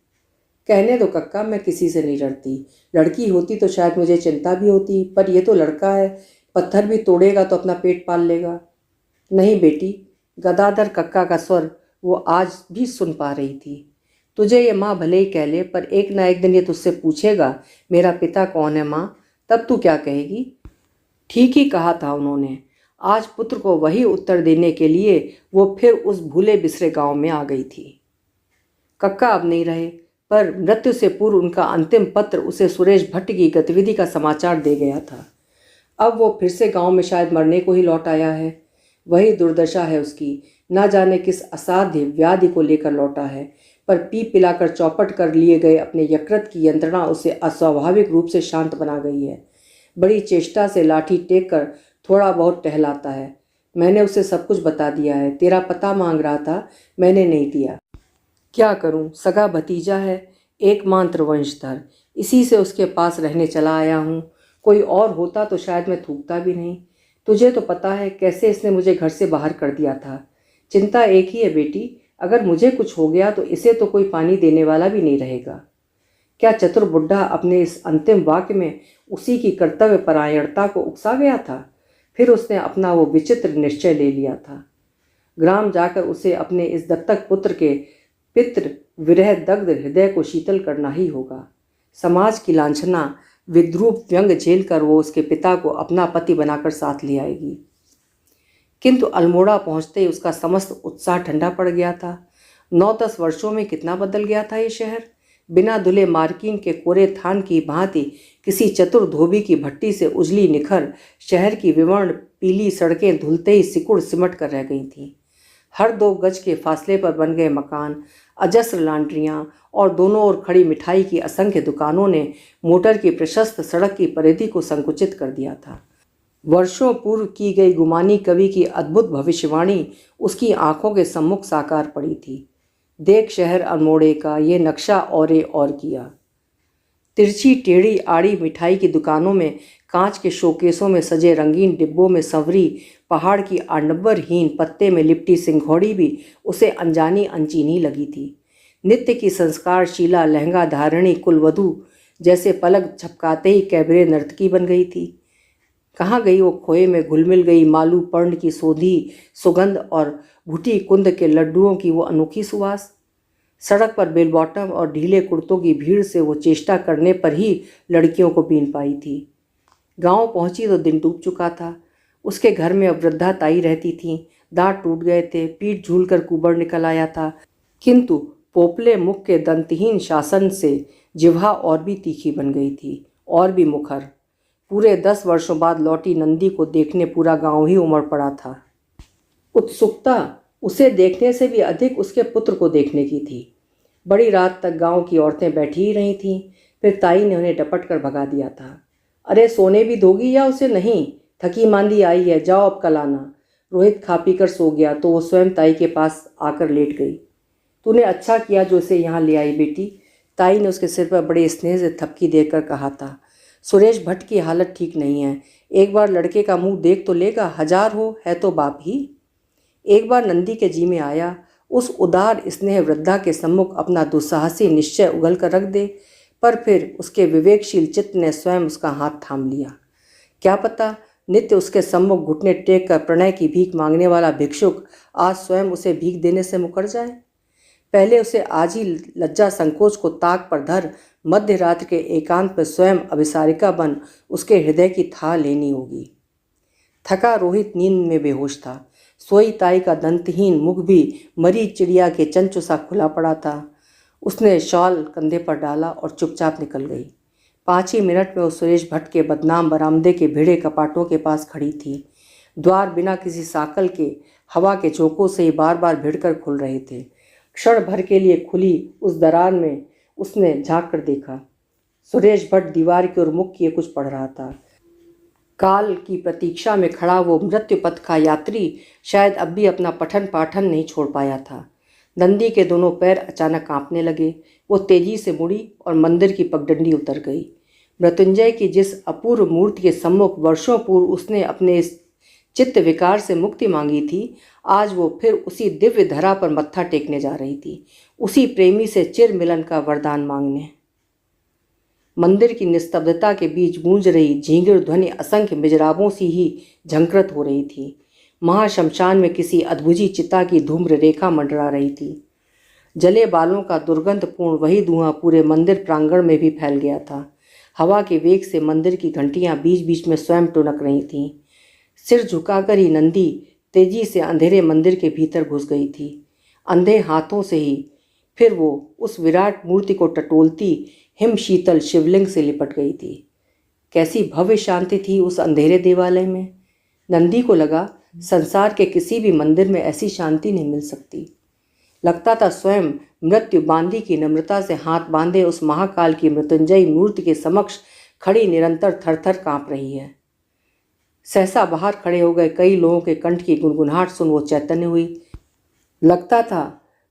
कहने दो कक्का, मैं किसी से नहीं डरती। लड़की होती तो शायद मुझे चिंता भी होती, पर यह तो लड़का है, पत्थर भी तोड़ेगा तो अपना पेट पाल लेगा। नहीं बेटी, गदाधर कक्का का स्वर वो आज भी सुन पा रही थी। तुझे ये माँ भले ही कह ले, पर एक ना एक दिन ये तुझसे पूछेगा मेरा पिता कौन है माँ, तब तू क्या कहेगी। ठीक ही कहा था उन्होंने। आज पुत्र को वही उत्तर देने के लिए वो फिर उस भूले बिसरे गांव में आ गई थी। कक्का अब नहीं रहे, पर मृत्यु से पूर्व उनका अंतिम पत्र उसे सुरेश भट्ट की गतिविधि का समाचार दे गया था। अब वो फिर से गांव में शायद मरने को ही लौट आया है। वही दुर्दशा है उसकी, ना जाने किस असाध्य व्याधि को लेकर लौटा है, पर पी पिलाकर चौपट कर लिए गए अपने यकृत की यंत्रणा उसे अस्वाभाविक रूप से शांत बना गई है। बड़ी चेष्टा से लाठी टेक कर थोड़ा बहुत टहलाता है। मैंने उसे सब कुछ बता दिया है। तेरा पता मांग रहा था, मैंने नहीं दिया। क्या करूं, सगा भतीजा है, एकमात्र वंशधर, इसी से उसके पास रहने चला आया हूं। कोई और होता तो शायद मैं थूकता भी नहीं। तुझे तो पता है कैसे इसने मुझे घर से बाहर कर दिया था। चिंता एक ही है बेटी, अगर मुझे कुछ हो गया तो इसे तो कोई पानी देने वाला भी नहीं रहेगा। क्या चतुर बुढ़ा अपने इस अंतिम वाक्य में उसी की कर्तव्य परायणता को उकसा गया था। फिर उसने अपना वो विचित्र निश्चय ले लिया था। ग्राम जाकर उसे अपने इस दत्तक पुत्र के पितृ विरह दग्ध हृदय को शीतल करना ही होगा। समाज की लांछना विद्रूप व्यंग झेल कर वो उसके पिता को अपना पति बनाकर साथ ले आएगी। किंतु अल्मोड़ा पहुंचते ही उसका समस्त उत्साह ठंडा पड़ गया था। 9-10 वर्षों में कितना बदल गया था ये शहर। बिना धुले मार्किन के कोरे थान की भांति किसी चतुर धोबी की भट्टी से उजली निखर शहर की विवर्ण पीली सड़कें धुलते ही सिकुड़ सिमट कर रह गई थीं। हर 2 गज के फासले पर बन गए मकान, अजस्र लांड्रियां और दोनों ओर खड़ी मिठाई की असंख्य दुकानों ने मोटर की प्रशस्त सड़क की परिधि को संकुचित कर दिया था। वर्षों पूर्व की गई गुमानी कवि की अद्भुत भविष्यवाणी उसकी आंखों के सम्मुख साकार पड़ी थी। देख शहर अल्मोड़े का ये नक्शा औरे और किया। तिरछी टेढ़ी आड़ी मिठाई की दुकानों में, कांच के शोकेसों में सजे रंगीन डिब्बों में संवरी पहाड़ की आडंबरहीन पत्ते में लिपटी सिंघोड़ी भी उसे अनजानी अनचीनी लगी थी। नित्य की संस्कारशीला लहंगा धारणी कुलवधू जैसे पलक झपकाते ही कैबरे नर्तकी बन गई थी। कहाँ गई वो खोए में घुल मिल गई मालू पर्ण की सोधी सुगंध और भुटी कुंद के लड्डुओं की वो अनोखी सुवास। सड़क पर बेल बॉटम और ढीले कुर्तों की भीड़ से वो चेष्टा करने पर ही लड़कियों को बीन पाई थी। गांव पहुंची तो दिन डूब चुका था। उसके घर में अब वृद्धा ताई रहती थीं। दांत टूट गए थे, पीठ झूलकर कुबड़ निकल आया था, किंतु पोपले मुख के दंतहीन शासन से जिह्वा और भी तीखी बन गई थी, और भी मुखर। पूरे 10 वर्षों बाद लौटी नंदी को देखने पूरा गांव ही उमड़ पड़ा था। उत्सुकता उसे देखने से भी अधिक उसके पुत्र को देखने की थी। बड़ी रात तक गांव की औरतें बैठी ही रही थीं। फिर ताई ने उन्हें डपट कर भगा दिया था। अरे सोने भी दोगी या उसे नहीं, थकी मांदी आई है, जाओ अब कल आना। रोहित खा पी कर सो गया तो वो स्वयं ताई के पास आकर लेट गई। तूने अच्छा किया जो उसे यहाँ ले आई बेटी, ताई ने उसके सिर पर बड़े स्नेह से थपकी देकर कहा था। सुरेश भट्ट की हालत ठीक नहीं है, एक बार लड़के का मुंह देख तो लेगा, 1000 हो है तो बाप ही। एक बार नंदी के जी में आया, उस उदार स्नेह वृद्धा के सम्मुख अपना दुस्साहसी निश्चय उगल कर रख दे, पर फिर उसके विवेकशील चित्त ने स्वयं उसका हाथ थाम लिया। क्या पता नित्य उसके सम्मुख घुटने टेक कर प्रणय की भीख मांगने वाला भिक्षुक आज स्वयं उसे भीख देने से मुकर जाए। पहले उसे आज ही लज्जा संकोच को ताक पर धर मध्य रात्रि के एकांत में स्वयं अभिसारिका बन उसके हृदय की था लेनी होगी। थका रोहित नींद में बेहोश था। सोई ताई का दंतहीन मुख भी मरी चिड़िया के चंचु सा खुला पड़ा था। उसने शॉल कंधे पर डाला और चुपचाप निकल गई। 5 ही मिनट में वो सुरेश भट्ट के बदनाम बरामदे के भिड़े कपाटों के पास खड़ी थी। द्वार बिना किसी साकल के हवा के झोंकों से ही बार बार भिड़कर खुल रहे थे। क्षण भर के लिए खुली उस दरार में उसने झांक कर देखा। सुरेश भट्ट दीवार की ओर मुख किए कुछ पढ़ रहा था। काल की प्रतीक्षा में खड़ा वो मृत्यु पथ का यात्री शायद अब भी अपना पठन पाठन नहीं छोड़ पाया था। नंदी के दोनों पैर अचानक कांपने लगे। वो तेजी से मुड़ी और मंदिर की पगडंडी उतर गई। मृत्युंजय की जिस अपूर्व मूर्ति के सम्मुख वर्षों पूर्व उसने अपने इस चित्त विकार से मुक्ति मांगी थी, आज वो फिर उसी दिव्य धरा पर मत्था टेकने जा रही थी, उसी प्रेमी से चिर मिलन का वरदान मांगने। मंदिर की निस्तब्धता के बीच गूंज रही झींगिर ध्वनि असंख्य मिजराबों सी ही झंकृत हो रही थी। महाशमशान में किसी अद्भुजी चिता की धूम्र रेखा मंडरा रही थी। जले बालों का दुर्गंधपूर्ण वही धुआं पूरे मंदिर प्रांगण में भी फैल गया था। हवा के वेग से मंदिर की घंटियां बीच बीच में स्वयं टुनक रही थीं। सिर झुकाकर ही नंदी तेजी से अंधेरे मंदिर के भीतर घुस गई थी। अंधे हाथों से ही फिर वो उस विराट मूर्ति को टटोलती हिम शीतल शिवलिंग से लिपट गई थी। कैसी भव्य शांति थी उस अंधेरे देवालय में। नंदी को लगा संसार के किसी भी मंदिर में ऐसी शांति नहीं मिल सकती। लगता था स्वयं मृत्यु बांदी की नम्रता से हाथ बांधे उस महाकाल की मृत्युंजयी मूर्ति के समक्ष खड़ी निरंतर थरथर कांप रही है। सहसा बाहर खड़े हो गए कई लोगों के कंठ की गुनगुनाहट सुन वो चैतन्य हुई। लगता था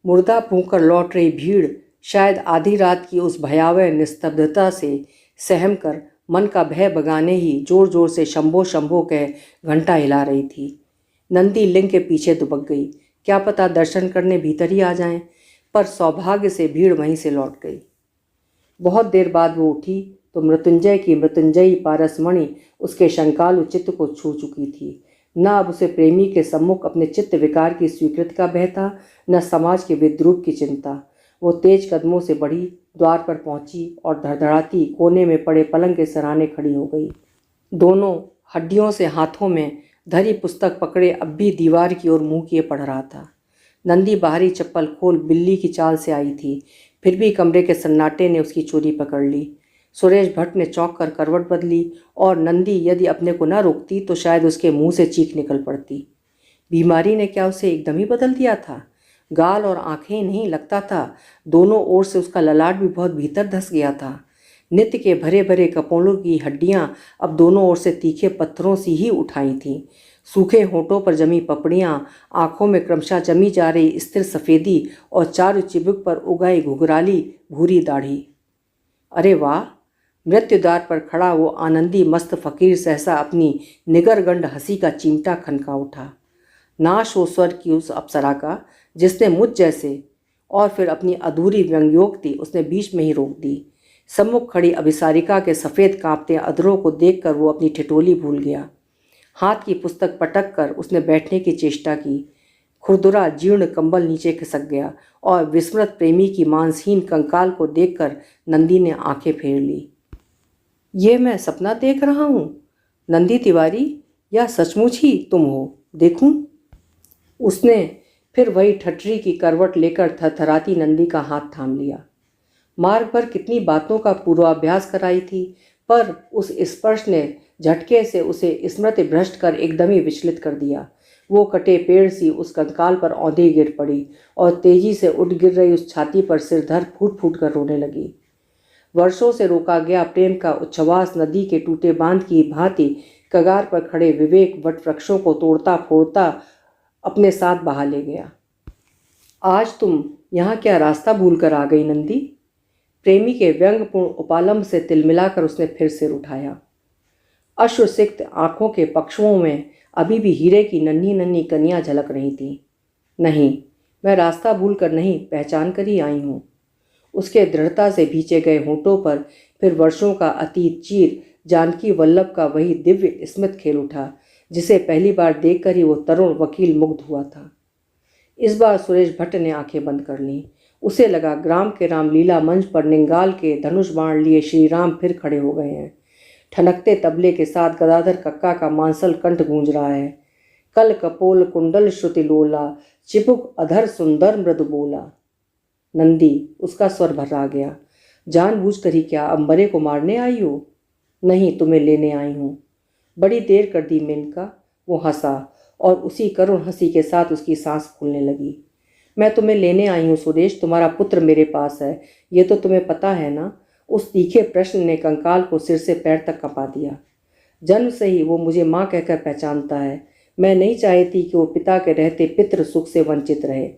मुर्दा फूंक कर लौट रही भीड़ शायद आधी रात की उस भयावह निस्तब्धता से सहम कर मन का भय भगाने ही जोर जोर से शंभो शंभो कह घंटा हिला रही थी। नंदी लिंग के पीछे दुबक गई। क्या पता दर्शन करने भीतर ही आ जाएं, पर सौभाग्य से भीड़ वहीं से लौट गई। बहुत देर बाद वो उठी तो मृत्युंजय की मृत्युंजयी पारसमणि उसके शंकालु चित्त को छू चुकी थी। न अब उसे प्रेमी के सम्मुख अपने चित्त विकार की स्वीकृति का भय था, न समाज के विद्रूप की चिंता। वो तेज कदमों से बढ़ी, द्वार पर पहुंची और धड़धड़ाती कोने में पड़े पलंग के सराहने खड़ी हो गई। दोनों हड्डियों से हाथों में धरी पुस्तक पकड़े अब भी दीवार की ओर मुंह किए पढ़ रहा था। नंदी बाहरी चप्पल खोल बिल्ली की चाल से आई थी, फिर भी कमरे के सन्नाटे ने उसकी चोरी पकड़ ली। सुरेश भट्ट ने चौंक कर करवट बदली और नंदी यदि अपने को न रोकती तो शायद उसके मुंह से चीख निकल पड़ती। बीमारी ने क्या उसे एकदम ही बदल दिया था? गाल और आंखें नहीं, लगता था दोनों ओर से उसका ललाट भी बहुत भीतर धंस गया था। नित्य के भरे भरे कपोलों की हड्डियां अब दोनों ओर से तीखे पत्थरों सी ही उठाई थीं। सूखे होठों पर जमी पपड़ियां, आंखों में क्रमशः जमी जा रही स्थिर सफ़ेदी और चारु चिबुक पर उगाई घुघराली भूरी दाढ़ी। अरे वाह! मृत्युद्वार पर खड़ा वो आनंदी मस्त फकीर सहसा अपनी निगरगंड हंसी का चिमटा खनका उठा। नाश हो स्वर की उस अप्सरा का जिसने मुझ जैसे, और फिर अपनी अधूरी व्यंग्योक्ति उसने बीच में ही रोक दी। सम्मुख खड़ी अभिसारिका के सफ़ेद कांपते अधरों को देखकर वो अपनी ठिठोली भूल गया। हाथ की पुस्तक पटक कर उसने बैठने की चेष्टा की। खुरदुरा जीर्ण कंबल नीचे खिसक गया और विस्मृत प्रेमी की मांसहीन कंकाल को देखकर नंदी ने आंखें फेर ली। ये मैं सपना देख रहा हूँ? नंदी तिवारी, या सचमुच ही तुम हो? देखूं? उसने फिर वही ठठरी की करवट लेकर थरथराती नंदी का हाथ थाम लिया। मार्ग पर कितनी बातों का पूर्वाभ्यास कराई थी, पर उस स्पर्श ने झटके से उसे स्मृति भ्रष्ट कर एकदम ही विचलित कर दिया। वो कटे पेड़ सी उस कंकाल पर औंधी गिर पड़ी और तेजी से उठ गिर रही उस छाती पर सिर धर फूट फूट कर रोने लगी। वर्षों से रोका गया प्रेम का उच्छ्वास नदी के टूटे बांध की भांति कगार पर खड़े विवेक वट वृक्षों को तोड़ता फोड़ता अपने साथ बहा ले गया। आज तुम यहाँ क्या रास्ता भूल कर आ गई नंदी? प्रेमी के व्यंगपूर्ण उपालंब से तिलमिलाकर उसने फिर सिर उठाया। अश्रुसिक्त आंखों के पक्षुओं में अभी भी हीरे की नन्ही नन्ही कनियां झलक रही थीं। नहीं, मैं रास्ता भूल कर नहीं, पहचान कर ही आई हूँ। उसके दृढ़ता से भींचे गए होठों पर फिर वर्षों का अतीत चीर जानकी वल्लभ का वही दिव्य स्मित खेल उठा जिसे पहली बार देखकर ही वो तरुण वकील मुग्ध हुआ था। इस बार सुरेश भट्ट ने आंखें बंद कर लीं। उसे लगा ग्राम के राम लीला मंच पर निंगाल के धनुष बाण लिए श्री राम फिर खड़े हो गए हैं। ठनकते तबले के साथ गदाधर कक्का का मांसल कंठ गूंज रहा है। कल कपोल कुंडल श्रुति लोला, चिपुक अधर सुंदर मृदु बोला। नंदी, उसका स्वर भर्रा गया। जानबूझकर ही क्या अंबरे को मारने आई हो? नहीं, तुम्हें लेने आई हूँ। बड़ी देर कर दी मेनका। वो हंसा और उसी करुण हंसी के साथ उसकी सांस फूलने लगी। मैं तुम्हें लेने आई हूँ सुरेश, तुम्हारा पुत्र मेरे पास है, ये तो तुम्हें पता है ना। उस तीखे प्रश्न ने कंकाल को सिर से पैर तक कपा दिया। जन्म से ही वो मुझे माँ कहकर पहचानता है। मैं नहीं चाहती कि वो पिता के रहते पितृ सुख से वंचित रहे।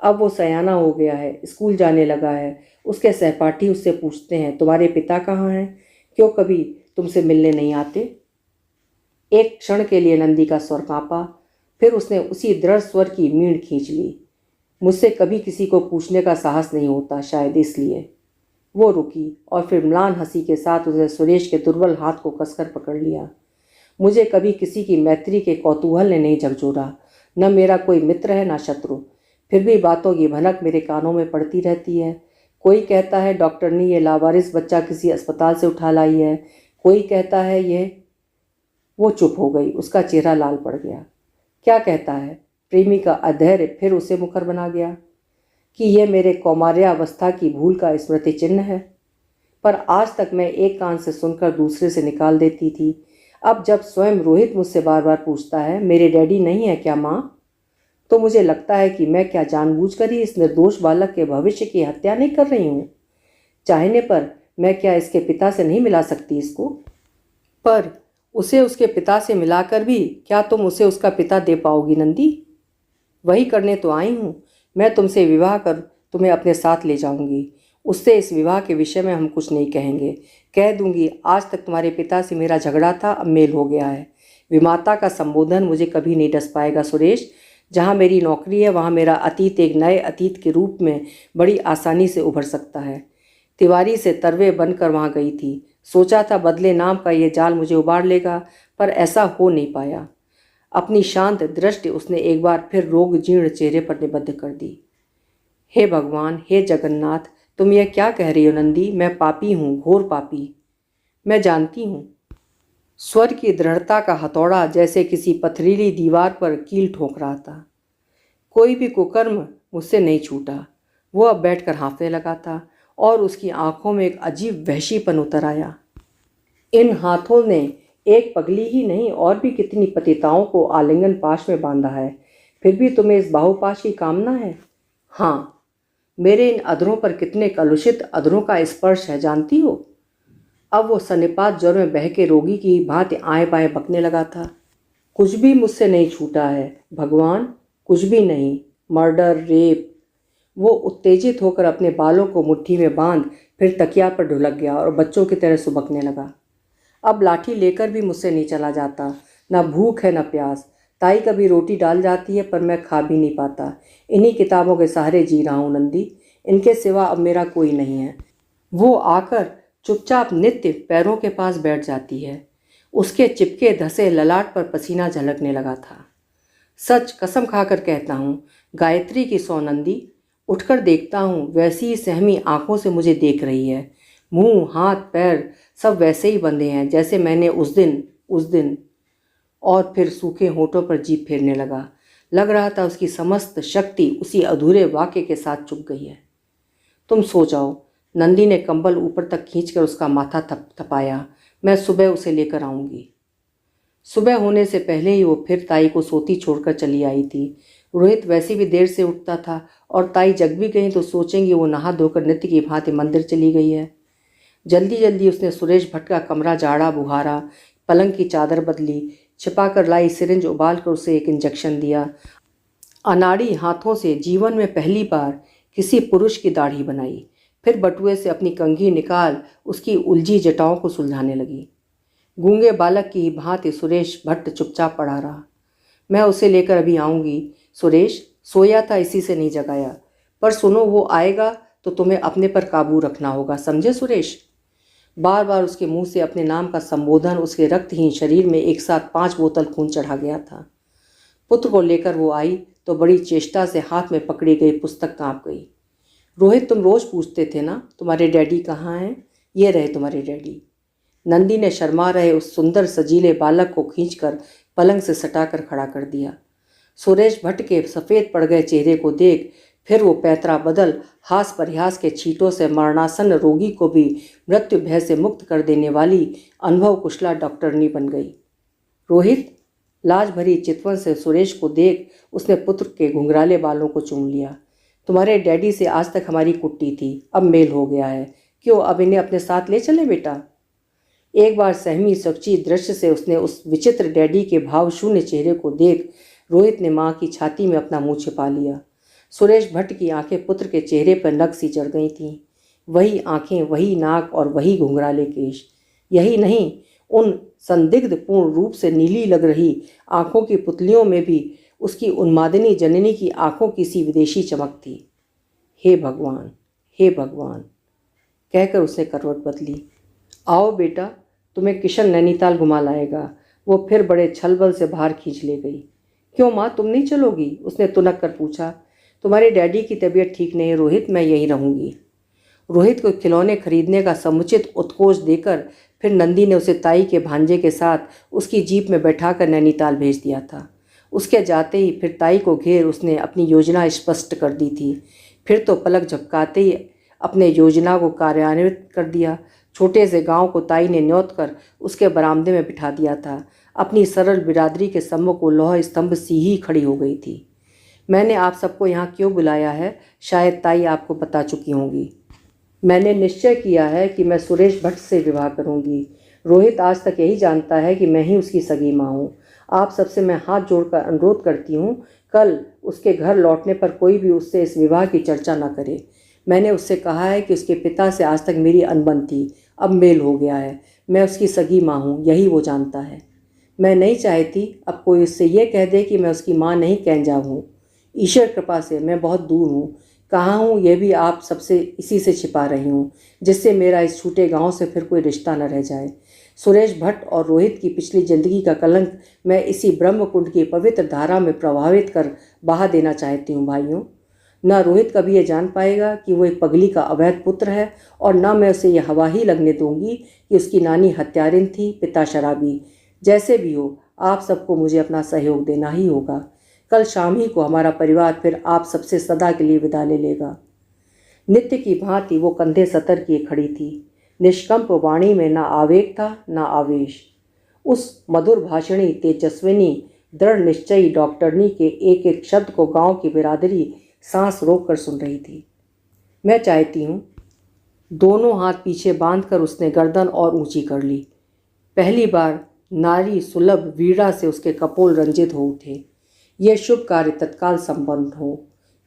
अब वो सयाना हो गया है, स्कूल जाने लगा है। उसके सहपाठी उससे पूछते हैं, तुम्हारे पिता कहाँ हैं? क्यों कभी तुमसे मिलने नहीं आते? एक क्षण के लिए नंदी का स्वर कांपा, फिर उसने उसी दृढ़ स्वर की मींड़ खींच ली। मुझसे कभी किसी को पूछने का साहस नहीं होता, शायद इसलिए। वो रुकी और फिर म्लान हंसी के साथ उसने सुरेश के दुर्बल हाथ को कसकर पकड़ लिया। मुझे कभी किसी की मैत्री के कौतूहल ने नहीं झकझोरा। न मेरा कोई मित्र है, न शत्रु। फिर भी बातों की भनक मेरे कानों में पड़ती रहती है। कोई कहता है डॉक्टर ने ये लावारिस बच्चा किसी अस्पताल से उठा लाई है। कोई कहता है ये। वो चुप हो गई, उसका चेहरा लाल पड़ गया। क्या कहता है? प्रेमी का अधैर्य फिर उसे मुखर बना गया कि यह मेरे कौमार्यावस्था की भूल का स्मृति चिन्ह है। पर आज तक मैं एक कान से सुनकर दूसरे से निकाल देती थी। अब जब स्वयं रोहित मुझसे बार बार पूछता है, मेरे डैडी नहीं है क्या माँ, तो मुझे लगता है कि मैं क्या जानबूझकर ही इस निर्दोष बालक के भविष्य की हत्या नहीं कर रही हूँ। चाहने पर मैं क्या इसके पिता से नहीं मिला सकती इसको? पर उसे उसके पिता से मिलाकर भी क्या तुम उसे उसका पिता दे पाओगी नंदी? वही करने तो आई हूँ। मैं तुमसे विवाह कर तुम्हें अपने साथ ले जाऊंगी। उससे इस विवाह के विषय में हम कुछ नहीं कहेंगे। कह दूंगी, आज तक तुम्हारे पिता से मेरा झगड़ा था, अब मेल हो गया है। विमाता का संबोधन मुझे कभी नहीं डस पाएगा सुरेश। जहाँ मेरी नौकरी है वहाँ मेरा अतीत एक नए अतीत के रूप में बड़ी आसानी से उभर सकता है। तिवारी से तरवे बनकर वहाँ गई थी। सोचा था बदले नाम का ये जाल मुझे उबार लेगा, पर ऐसा हो नहीं पाया। अपनी शांत दृष्टि उसने एक बार फिर रोग जीर्ण चेहरे पर निबद्ध कर दी। हे भगवान, हे जगन्नाथ, तुम यह क्या कह रही हो नंदी? मैं पापी हूँ, घोर पापी। मैं जानती हूँ। स्वर की दृढ़ता का हथौड़ा जैसे किसी पथरीली दीवार पर कील ठोक रहा था। कोई भी कुकर्म मुझसे नहीं छूटा। वो अब बैठकर हाँफने लगा था और उसकी आंखों में एक अजीब वहशीपन उतर आया। इन हाथों ने एक पगली ही नहीं और भी कितनी पतिताओं को आलिंगन पाश में बांधा है। फिर भी तुम्हें इस बाहुपाश की कामना है? हाँ, मेरे इन अधरों पर कितने कलुषित अधरों का स्पर्श है जानती हो? अब वो सन्निपात ज्वर में बह के रोगी की भांति आएं बाएं बकने लगा था। कुछ भी मुझसे नहीं छूटा है भगवान, कुछ भी नहीं। Murder, rape. वो उत्तेजित होकर अपने बालों को मुट्ठी में बांध फिर तकिया पर ढुलक गया और बच्चों की तरह सुबकने लगा। अब लाठी लेकर भी मुझसे नहीं चला जाता। न भूख है न प्यास। ताई कभी रोटी डाल जाती है पर मैं खा भी नहीं पाता। इन्हीं किताबों के सहारे जी रहा हूँ नंदी। इनके सिवा अब मेरा कोई नहीं है। वो आकर चुपचाप नित्य पैरों के पास बैठ जाती है। उसके चिपके धसे ललाट पर पसीना झलकने लगा था। सच कसम खाकर कहता हूँ, गायत्री की सौ नंदी। उठकर देखता हूँ, वैसी ही सहमी आंखों से मुझे देख रही है। मुंह, हाथ, पैर सब वैसे ही बंधे हैं जैसे मैंने उस दिन। और फिर सूखे होठों पर जीभ फेरने लगा। लग रहा था उसकी समस्त शक्ति उसी अधूरे वाक्य के साथ चुप गई है। तुम सो जाओ। नंदी ने कंबल ऊपर तक खींचकर उसका माथा थपथपाया। मैं सुबह उसे लेकर आऊँगी। सुबह होने से पहले ही वो फिर ताई को सोती छोड़कर चली आई थी। रोहित वैसे भी देर से उठता था और ताई जग भी गई तो सोचेंगी वो नहा धोकर नित्य की भांति मंदिर चली गई है। जल्दी जल्दी उसने सुरेश भट्ट का कमरा झाड़ा बुहारा, पलंग की चादर बदली, छिपाकर लाई सिरिंज उबाल कर उसे एक इंजेक्शन दिया। अनाड़ी हाथों से जीवन में पहली बार किसी पुरुष की दाढ़ी बनाई। फिर बटुए से अपनी कंघी निकाल उसकी उलझी जटाओं को सुलझाने लगी। गूंगे बालक की भांति सुरेश भट्ट चुपचाप पड़ा रहा। मैं उसे लेकर अभी आऊँगी। सुरेश सोया था, इसी से नहीं जगाया। पर सुनो, वो आएगा तो तुम्हें अपने पर काबू रखना होगा, समझे सुरेश? बार बार उसके मुंह से अपने नाम का संबोधन उसके रक्तहीन शरीर में एक साथ 5 बोतल खून चढ़ा गया था। पुत्र को लेकर वो आई तो बड़ी चेष्टा से हाथ में पकड़ी गई पुस्तक कांप गई। रोहित, तुम रोज पूछते थे ना तुम्हारे डैडी कहाँ हैं? ये रहे तुम्हारे डैडी। नंदी ने शर्मा रहे उस सुंदर सजीले बालक को खींचकर पलंग से सटाकर खड़ा कर दिया। सुरेश भट्ट के सफ़ेद पड़ गए चेहरे को देख फिर वो पैतरा बदल हास परिहास के छींटों से मरणासन्न रोगी को भी मृत्यु भय से मुक्त कर देने वाली अनुभव कुशला डॉक्टरनी बन गई। रोहित, लाज भरी चितवन से सुरेश को देख उसने पुत्र के घुंघराले बालों को चूम लिया। तुम्हारे डैडी से आज तक हमारी कुट्टी थी, अब मेल हो गया है। क्यों, अब इन्हें अपने साथ ले चले बेटा? एक बार सहमी सच्ची दृश्य से उसने उस विचित्र डैडी के भावशून्य चेहरे को देख रोहित ने माँ की छाती में अपना मुंह छिपा लिया। सुरेश भट्ट की आंखें पुत्र के चेहरे पर नग सी चढ़ गई थीं। वही आंखें, वही नाक और वही घुंघराले केश। यही नहीं, उन संदिग्ध पूर्ण रूप से नीली लग रही आंखों की पुतलियों में भी उसकी उन्मादिनी जननी की आंखों की सी विदेशी चमक थी। हे भगवान, हे भगवान, कहकर उसने करवट बदली। आओ बेटा, तुम्हें किशन नैनीताल घुमा लाएगा। वो फिर बड़े छलबल से बाहर खींच ले गई। क्यों माँ, तुम नहीं चलोगी? उसने तुनक कर पूछा। तुम्हारे डैडी की तबीयत ठीक नहीं है रोहित, मैं यहीं रहूँगी। रोहित को खिलौने खरीदने का समुचित उत्कोच देकर फिर नंदी ने उसे ताई के भांजे के साथ उसकी जीप में बैठाकर नैनीताल भेज दिया था। उसके जाते ही फिर ताई को घेर उसने अपनी योजना स्पष्ट कर दी थी। फिर तो पलक झपकाते ही अपने योजना को कार्यान्वित कर दिया। छोटे से गांव को ताई ने न्योत कर उसके बरामदे में बिठा दिया था। अपनी सरल बिरादरी के सम्मुख वो लौह स्तंभ सी ही खड़ी हो गई थी। मैंने आप सबको यहाँ क्यों बुलाया है शायद ताई आपको बता चुकी होंगी। मैंने निश्चय किया है कि मैं सुरेश भट्ट से विवाह करूँगी। रोहित आज तक यही जानता है कि मैं ही उसकी सगी माँ हूँ। आप सबसे मैं हाथ जोड़कर अनुरोध करती हूँ, कल उसके घर लौटने पर कोई भी उससे इस विवाह की चर्चा न करे। मैंने उससे कहा है कि उसके पिता से आज तक मेरी अनबन थी, अब मेल हो गया है। मैं उसकी सगी माँ हूँ, यही वो जानता है। मैं नहीं चाहती अब कोई उससे ये कह दे कि मैं उसकी माँ नहीं कहन हूँ। ईश्वर कृपा से मैं बहुत दूर हूँ। कहाँ हूँ ये भी आप सबसे इसी से छिपा रही हूँ, जिससे मेरा इस छूटे गांव से फिर कोई रिश्ता न रह जाए। सुरेश भट्ट और रोहित की पिछली जिंदगी का कलंक मैं इसी ब्रह्मकुंड की पवित्र धारा में प्रभावित कर बहा देना चाहती हूँ भाइयों। न रोहित कभी ये जान पाएगा कि वो एक पगली का अवैध पुत्र है, और न मैं उसे यह हवा ही लगने दूंगी कि उसकी नानी हत्यारिन थी, पिता शराबी। जैसे भी हो, आप सबको मुझे अपना सहयोग देना ही होगा। कल शाम ही को हमारा परिवार फिर आप सबसे सदा के लिए विदा ले लेगा। नित्य की भांति वो कंधे सतर किए खड़ी थी। निष्कंप वाणी में ना आवेग था ना आवेश। उस मधुर भाषणी तेजस्विनी दृढ़ निश्चयी डॉक्टरनी के एक एक शब्द को गांव की बिरादरी सांस रोककर सुन रही थी। मैं चाहती हूँ। दोनों हाथ पीछे बांधकर उसने गर्दन और ऊंची कर ली। पहली बार नारी सुलभ वीणा से उसके कपोल रंजित हो उठे। यह शुभ कार्य तत्काल संपन्न हो,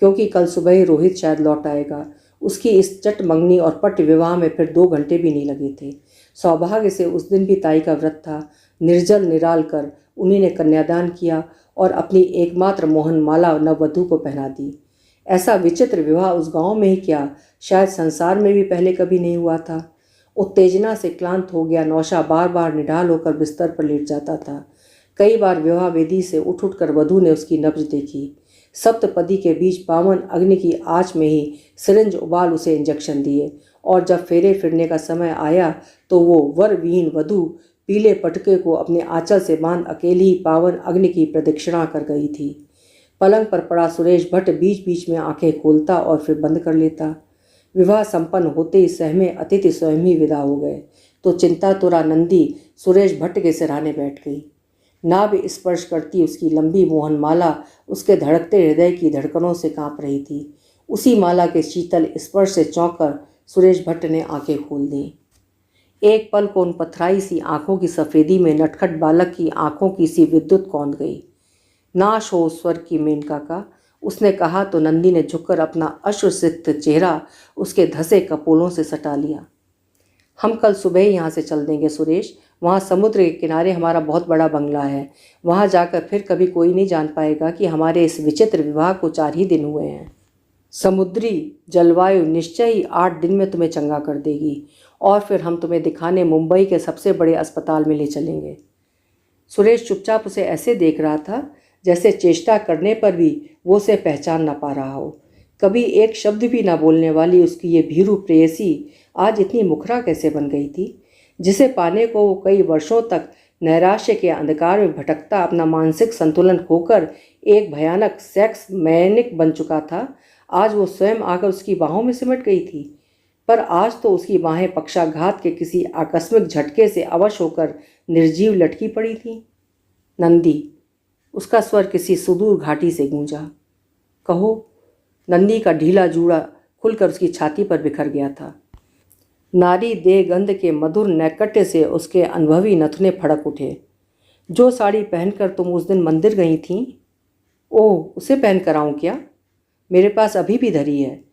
क्योंकि कल सुबह ही रोहित शायद लौट आएगा। उसकी इस चट मंगनी और पट विवाह में फिर 2 घंटे भी नहीं लगे थे। सौभाग्य से उस दिन भी ताई का व्रत था। निर्जल निराल कर उन्हीं ने कन्यादान किया और अपनी एकमात्र मोहन माला नववधू को पहना दी। ऐसा विचित्र विवाह उस गांव में ही क्या, शायद संसार में भी पहले कभी नहीं हुआ था। उत्तेजना से क्लांत हो गया नौशा बार बार निढाल होकर बिस्तर पर लेट जाता था। कई बार विवाह वेदी से उठ उठकर वधू ने उसकी नब्ज देखी। सप्तपदी के बीच पावन अग्नि की आंच में ही सिरिंज उबाल उसे इंजेक्शन दिए, और जब फेरे फिरने का समय आया तो वो वर विहीन वधू पीले पटके को अपने आंचल से बांध अकेली ही पावन अग्नि की प्रदक्षिणा कर गई थी। पलंग पर पड़ा सुरेश भट्ट बीच बीच में आंखें खोलता और फिर बंद कर लेता। विवाह संपन्न होते ही सहमे अतिथि स्वयं ही विदा हो गए तो चिंतातुरा नंदी सुरेश भट्ट के सिरहाने बैठ गई। नाभ स्पर्श करती उसकी लंबी मोहन माला उसके धड़कते हृदय की धड़कनों से कांप रही थी। उसी माला के शीतल स्पर्श से चौंक कर सुरेश भट्ट ने आंखें खोल दी। एक पल को उन पथराई सी आंखों की सफ़ेदी में नटखट बालक की आंखों की सी विद्युत कौंध गई। नाश हो स्वर की मेनका का, उसने कहा तो नंदी ने झुककर अपना अश्रुसिक्त चेहरा उसके धसे कपोलों से सटा लिया। हम कल सुबह ही यहाँ से चल देंगे सुरेश। वहाँ समुद्र के किनारे हमारा बहुत बड़ा बंगला है। वहाँ जाकर फिर कभी कोई नहीं जान पाएगा कि हमारे इस विचित्र विवाह को 4 ही दिन हुए हैं। समुद्री जलवायु निश्चय ही 8 दिन में तुम्हें चंगा कर देगी और फिर हम तुम्हें दिखाने मुंबई के सबसे बड़े अस्पताल में ले चलेंगे। सुरेश चुपचाप उसे ऐसे देख रहा था जैसे चेष्टा करने पर भी वो उसे पहचान न पा रहा हो। कभी एक शब्द भी न बोलने वाली उसकी ये भीरू प्रेयसी आज इतनी मुखरा कैसे बन गई थी, जिसे पाने को वो कई वर्षों तक नैराश्य के अंधकार में भटकता अपना मानसिक संतुलन खोकर एक भयानक सेक्स मैनिक बन चुका था। आज वो स्वयं आकर उसकी बाहों में सिमट गई थी, पर आज तो उसकी बाहें पक्षाघात के किसी आकस्मिक झटके से अवश होकर निर्जीव लटकी पड़ी थी। नंदी, उसका स्वर किसी सुदूर घाटी से गूंजा। कहो। नंदी का ढीला जूड़ा खुलकर उसकी छाती पर बिखर गया था। नारी देह गंध के मधुर नैकट्य से उसके अनुभवी नथुने फड़क उठे। जो साड़ी पहनकर तुम उस दिन मंदिर गई थीं, ओह, उसे पहन कर आऊँ क्या? मेरे पास अभी भी धरी है।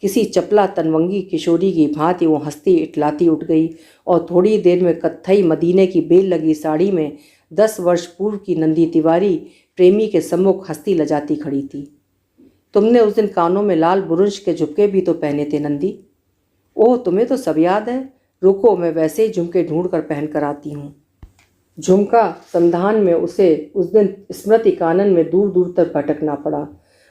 किसी चपला तनवंगी किशोरी की भांति वो हंसती इटलाती उठ गई और थोड़ी देर में कत्थई मदीने की बेल लगी साड़ी में 10 वर्ष पूर्व की नंदी तिवारी प्रेमी के सम्मुख हंसती लजाती खड़ी थी। तुमने उस दिन कानों में लाल बुरुंश के झुमके भी तो पहने थे नंदी। ओह, तुम्हें तो सब याद है। रुको, मैं वैसे ही झुमके ढूंढ कर पहन कर आती हूँ। झुमका संधान में उसे उस दिन स्मृति कानन में दूर दूर तक भटकना पड़ा।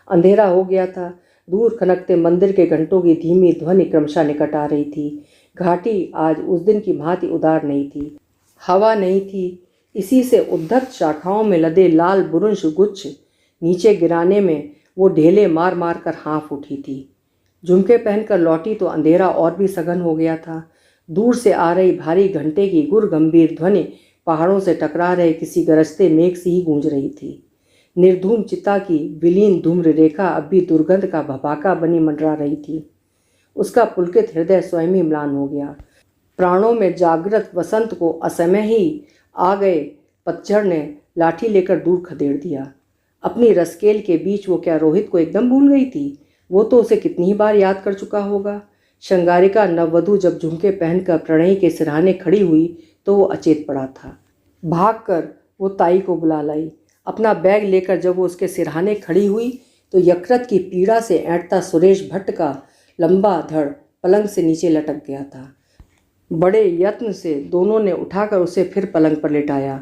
अंधेरा हो गया था। दूर खनकते मंदिर के घंटों की धीमी ध्वनि क्रमशः निकट आ रही थी। घाटी आज उस दिन की भांति उदार नहीं थी। हवा नहीं थी। इसी से उद्धत शाखाओं में लदे लाल बुरुंश गुच्छ नीचे गिराने में वो ढेले मार मार कर हाँफ उठी थी। झुमके पहनकर लौटी तो अंधेरा और भी सघन हो गया था। दूर से आ रही भारी घंटे की गुर गंभीर ध्वनि पहाड़ों से टकरा रहे किसी गरजते मेघ से ही गूंज रही थी। निर्धूम चिता की विलीन धूम्र रेखा अब भी दुर्गंध का भपाका बनी मंडरा रही थी। उसका पुलकित हृदय स्वयं ही म्लान हो गया। प्राणों में जागृत वसंत को असमय ही आ गए पतझड़ ने लाठी लेकर दूर खदेड़ दिया। अपनी रसकेल के बीच वो क्या रोहित को एकदम भूल गई थी? वो तो उसे कितनी ही बार याद कर चुका होगा। श्रृंगारिका नववधू जब झुमके पहनकर प्रणयी के सिरहाने खड़ी हुई तो वो अचेत पड़ा था। भागकर वो ताई को बुला लाई। अपना बैग लेकर जब वो उसके सिरहाने खड़ी हुई तो यकृत की पीड़ा से ऐंठता सुरेश भट्ट का लंबा धड़ पलंग से नीचे लटक गया था। बड़े यत्न से दोनों ने उठाकर उसे फिर पलंग पर लेटाया।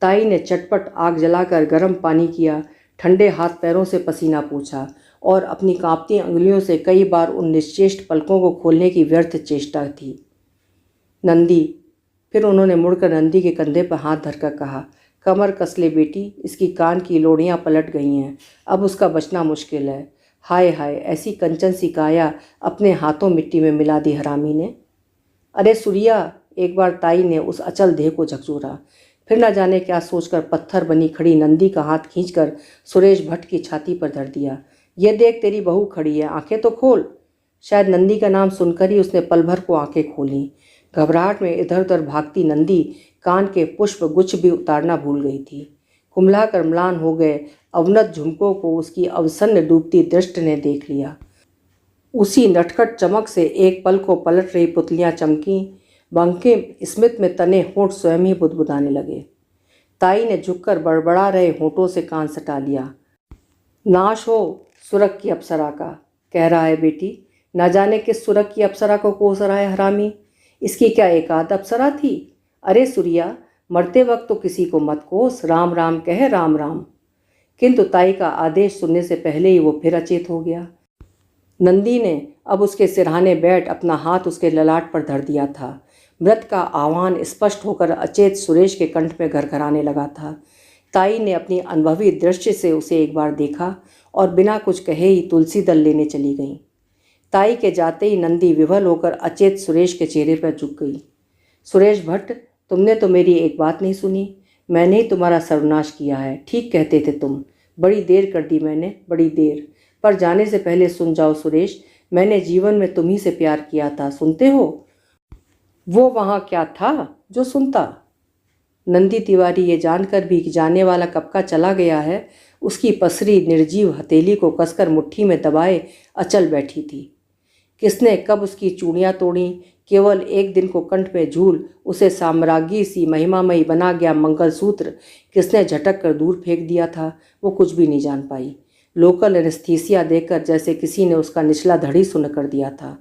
ताई ने चटपट आग जलाकर गर्म पानी किया, ठंडे हाथ पैरों से पसीना पोंछा और अपनी कांपती अंगुलियों से कई बार उन निश्चेष्ट पलकों को खोलने की व्यर्थ चेष्टा थी। नंदी, फिर उन्होंने मुड़कर नंदी के कंधे पर हाथ धरकर कहा, कमर कस ले बेटी, इसकी कान की लोड़ियाँ पलट गई हैं, अब उसका बचना मुश्किल है। हाय हाय, ऐसी कंचन सी काया अपने हाथों मिट्टी में मिला दी हरामी ने। अरे सूर्या, एक बार ताई ने उस अचल देह को झकझोरा। फिर न जाने क्या सोचकर पत्थर बनी खड़ी नंदी का हाथ खींचकर सुरेश भट्ट की छाती पर धर दिया। ये देख, तेरी बहू खड़ी है, आंखें तो खोल। शायद नंदी का नाम सुनकर ही उसने पल भर को आंखें खोलीं। घबराहट में इधर उधर भागती नंदी कान के पुष्प गुच्छ भी उतारना भूल गई थी। कुम्हला कर म्लान हो गए अवनत झुमकों को उसकी अवसन्न डूबती दृष्टि ने देख लिया। उसी नटखट चमक से एक पल को पलट रही पुतलियां चमकी। बंकिम स्मित में तने होंठ स्वयं ही बुदबुदाने लगे। ताई ने झुककर बड़बड़ा रहे होंठों से कान सटा लिया। नाश हो सुरख की अप्सरा का, कह रहा है बेटी। न जाने किस सुरख की अप्सरा को कोस रहा है हरामी। इसकी क्या एकाध अप्सरा थी? अरे सूर्या, मरते वक्त तो किसी को मत कोस, राम राम कहे, राम राम। किंतु ताई का आदेश सुनने से पहले ही वो फिर अचेत हो गया। नंदी ने अब उसके सिरहाने बैठ अपना हाथ उसके ललाट पर धर दिया था। मृत का आह्वान स्पष्ट होकर अचेत सुरेश के कंठ में घरघराने लगा था। ताई ने अपनी अनुभवी दृष्टि से उसे एक बार देखा और बिना कुछ कहे ही तुलसी दल लेने चली गई। ताई के जाते ही नंदी विवल होकर अचेत सुरेश के चेहरे पर झुक गई। सुरेश भट्ट, तुमने तो मेरी एक बात नहीं सुनी। मैंने ही तुम्हारा सर्वनाश किया है। ठीक कहते थे तुम। बड़ी देर कर दी मैंने, बड़ी देर। पर जाने से पहले सुन जाओ सुरेश, मैंने जीवन में तुम्ही से प्यार किया था, सुनते हो? वो वहाँ क्या था जो सुनता? नंदी तिवारी ये जानकर भी कि जाने वाला कब का चला गया है, उसकी पसरी निर्जीव हथेली को कसकर मुट्ठी में दबाए अचल बैठी थी। किसने कब उसकी चूड़ियाँ तोड़ी? केवल एक दिन को कंठ में झूल उसे साम्राज्ञी सी महिमामयी बना गया मंगलसूत्र किसने झटक कर दूर फेंक दिया था? वो कुछ भी नहीं जान पाई। लोकल एनेस्थीसिया देकर जैसे किसी ने उसका निचला धड़ी सुन्न कर दिया था।